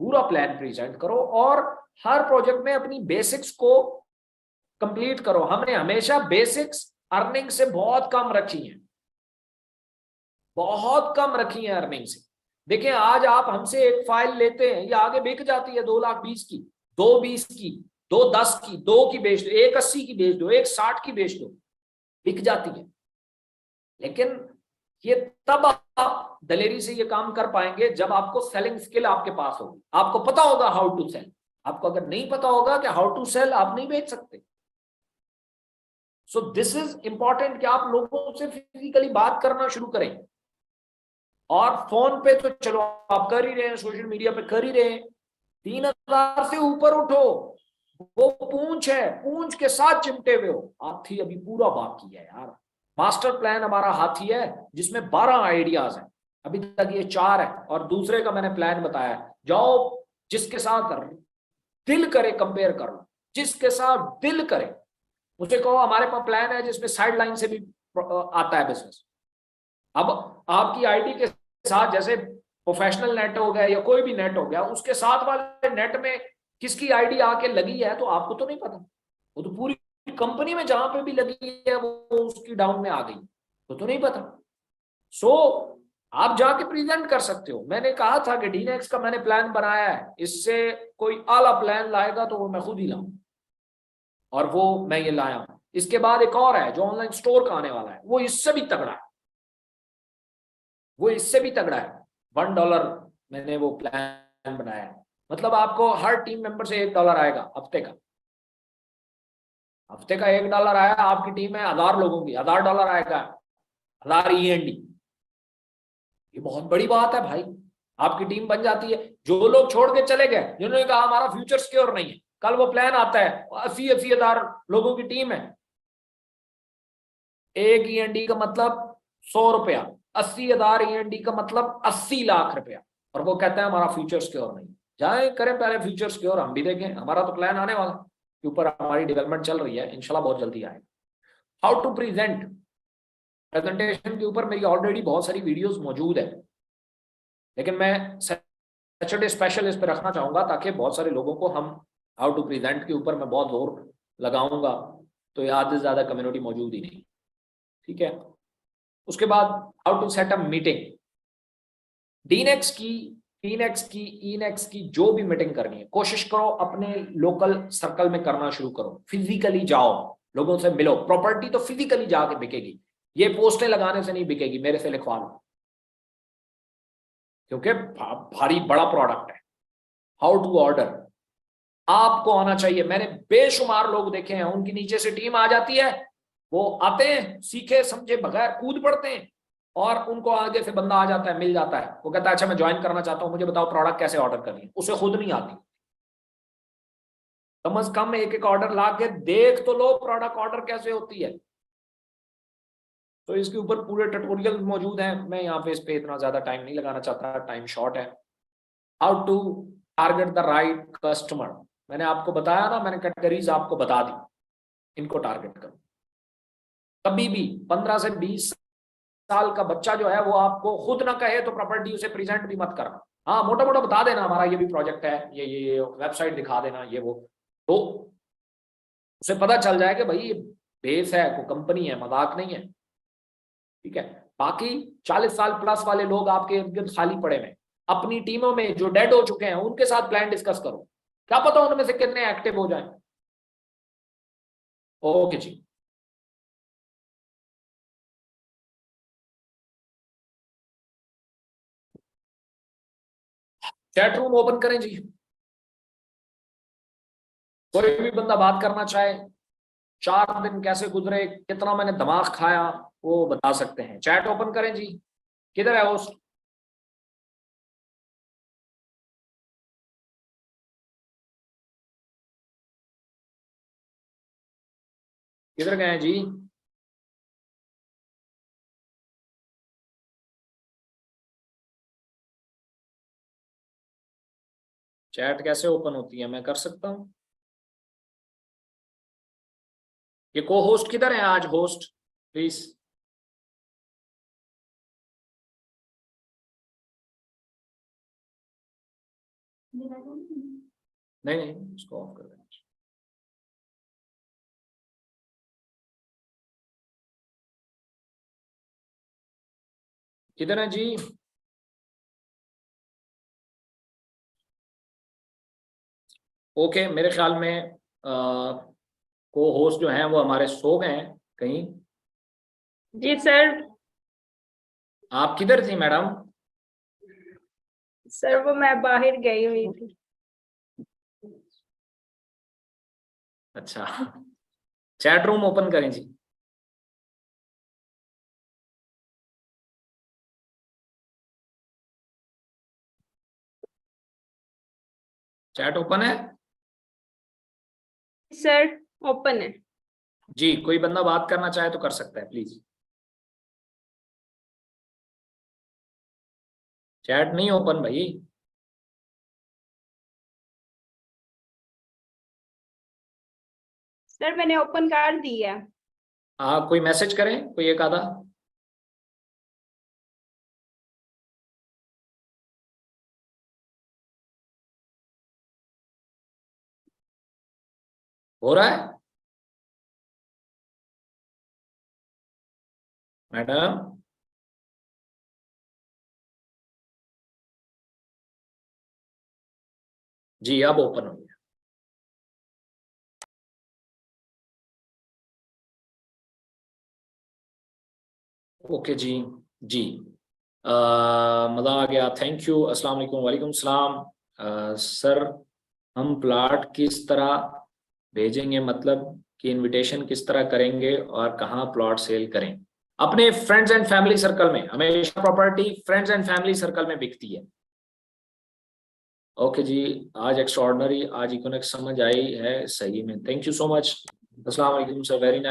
पूरा प्लान प्रेजेंट करो और हर प्रोजेक्ट में अपनी बेसिक्स को कंप्लीट करो। हमने हमेशा बेसिक्स अर्निंग से बहुत कम रखी है, बहुत कम रखी है अर्निंग से। देखिए आज आप हमसे एक फाइल लेते हैं, ये आगे बिक जाती है 2,20,000 की, 2,20,000 की, 2,10,000 की, 2 की बेच दो, 1,80,000 की बेच दो, 1,60,000 की बेच दो, बिक जाती है। लेकिन ये तब आप दलेरी से ये काम कर पाएंगे जब आपको सेलिंग स्किल आपके पास होगी, आपको पता होगा हाउ टू सेल। आपको अगर नहीं पता होगा कि हाउ टू सेल, आप नहीं बेच सकते। सो दिस इज इंपॉर्टेंट कि आप लोगों से फिजिकली बात करना शुरू करें। और फोन पे तो चलो आप कर ही रहे हैं, सोशल मीडिया पे कर ही रहे हैं। 3,000 से ऊपर उठो, वो पूंछ है, पूंछ के साथ चिमटे हुए हो। हाथी अभी पूरा बाकी है यार। मास्टर प्लान हमारा हाथी है जिसमें 12 आइडियाज हैं, अभी तक ये 4 है और दूसरे का मैंने प्लान बताया। जाओ जिसके साथ दिल करे कंपेयर कर लो, जिसके साथ दिल करे मुझे कहो हमारे पास प्लान है जिसमें साइड लाइन से भी आता है बिजनेस। अब आपकी आईडी के साथ जैसे प्रोफेशनल नेट हो गया या कोई भी नेट हो गया, उसके साथ वाले नेट में किसकी आईडी आके लगी है तो आपको तो नहीं पता, वो तो पूरी कंपनी में जहां पे भी लगी है वो उसकी डाउन में आ गई तो नहीं पता। सो आप जाके प्रेजेंट कर सकते हो। मैंने कहा था कि डीनेक्स का मैंने प्लान बनाया है, इससे कोई आला प्लान लाएगा तो वो मैं खुद ही लाऊं, और वो मैं ये लाया हूं। इसके बाद एक और है जो ऑनलाइन स्टोर का आने वाला है, वो इससे भी तगड़ा है, वो इससे भी तगड़ा है। $1 मैंने वो प्लान बनाया है, मतलब आपको हर टीम मेंबर से $1 आएगा हफ्ते का। हफ्ते का $1 आया, आपकी टीम में 1000 लोगों की, $1000 आएगा, 1000 ईएनडी। ये बहुत बड़ी बात है भाई, आपकी टीम बन जाती है। जो लोग छोड़ के चले गए, जिन्होंने कहा हमारा फ्यूचर सिक्योर नहीं है, कल वो प्लान आता है, 80 हजार लोगों की टीम है, एक ईएनडी का मतलब ₹100, 80,000 ईएनडी का मतलब 80 लाख रुपया, और वो कहता है हमारा फ्यूचर सिक्योर नहीं। जाए करें पहले फ्यूचर सिक्योर, हम भी देखें, हमारा तो प्लान आने वाला के ऊपर हमारी डेवलपमेंट चल रही है, इंशाल्लाह बहुत जल्दी आएगा। हाउ टू प्रेजेंट, प्रेजेंटेशन के ऊपर मेरी ऑलरेडी बहुत सारी वीडियोस मौजूद है, लेकिन मैं सैटरडे स्पेशल इस पे रखना चाहूंगा ताकि बहुत सारे लोगों को हम हाउ टू प्रेजेंट के ऊपर मैं बहुत जोर लगाऊंगा, तो ये आधे से ज्यादा कम्युनिटी मौजूद ही नहीं, ठीक है। उसके बाद how to set up meeting, Dnex की, टीनेक्स की, ईनेक्स की जो भी मीटिंग करनी है कोशिश करो अपने लोकल सर्कल में करना शुरू करो, फिजिकली जाओ, लोगों से मिलो। प्रॉपर्टी तो फिजिकली जाके बिकेगी, ये पोस्टें लगाने से नहीं बिकेगी, मेरे से लिखवा लो, क्योंकि भारी बड़ा प्रोडक्ट है। हाउ टू ऑर्डर आपको आना चाहिए। मैंने बेशुमार लोग देखे हैं, उनकी नीचे से टीम आ जाती है, वो आते हैं सीखे समझे बगैर, कूद पड़ते हैं, और उनको आगे से बंदा आ जाता है, मिल जाता है, वो कहता है अच्छा मैं ज्वाइन करना चाहता हूं, मुझे बताओ प्रोडक्ट कैसे ऑर्डर करनी है, उसे खुद नहीं आती। कम से कम एक एक ऑर्डर ला के देख तो लो प्रोडक्ट ऑर्डर कैसे होती है। तो इसके ऊपर पूरे ट्यूटोरियल मौजूद हैं, मैं यहाँ पे इस पे इतना ज्यादा टाइम नहीं लगाना चाहता, टाइम शॉर्ट है। How to target the right customer, मैंने आपको बताया ना, मैंने कैटेगरीज आपको बता दी, इनको टारगेट करो। कभी भी 15 से 20 साल का बच्चा जो है वो आपको खुद ना कहे तो प्रॉपर्टी उसे प्रेजेंट भी मत करना। हाँ मोटा मोटा बता देना हमारा ये भी प्रोजेक्ट है, ये वेबसाइट दिखा देना, ये वो, तो उसे पता चल जाए कि भाई ये बेस है, कोई कंपनी है, मजाक नहीं है, ठीक है। बाकी 40 साल प्लस वाले लोग आपके इर्द गिर्द खाली पड़े हैं, अपनी टीमों में जो डेड हो चुके हैं उनके साथ प्लान डिस्कस करो, क्या पता उनमें से कितने एक्टिव हो जाएं। ओके जी, चैट रूम ओपन करें जी, कोई भी बंदा बात करना चाहे, 4 दिन कैसे गुजरे, कितना मैंने दिमाग खाया, वो बता सकते हैं। चैट ओपन करें जी, किधर है होस्ट? किधर गए हैं जी? चैट कैसे ओपन होती है, मैं कर सकता हूँ? ये को होस्ट किधर है आज, होस्ट प्लीज। नहीं नहीं, इसको ऑफ कर देना। किधर है जी? ओके, मेरे ख्याल में को होस्ट जो हैं वो हमारे सो गए हैं कहीं। जी सर। आप किधर थी मैडम? सर वो मैं बाहर गई हुई थी। अच्छा, चैट रूम ओपन करें जी। चैट ओपन है सर ओपन है। जी, कोई बंदा बात करना चाहे तो कर सकता है प्लीज। चैट नहीं ओपन भाई। सर मैंने ओपन कर दी है। कोई मैसेज करें, कोई एक आधा। हो रहा है मैडम? जी अब ओपन हो गया। ओके जी, जी मजा आ गया, थैंक यू, अस्सलाम वालेकुम। वालेकुम सलाम। सर हम प्लाट किस तरह भेजेंगे, मतलब कि इनविटेशन किस तरह करेंगे और कहाँ प्लॉट सेल करें? अपने फ्रेंड्स एंड फैमिली सर्कल में, हमेशा property friends and family circle में बिकती है। ओके जी, आज एक्स्ट्रॉर्डनरी, आज इकोनॉमिक्स समझ आई है सही में, थैंक यू सो मच। अस्सलाम वालेकुम सर, वेरी नाइस।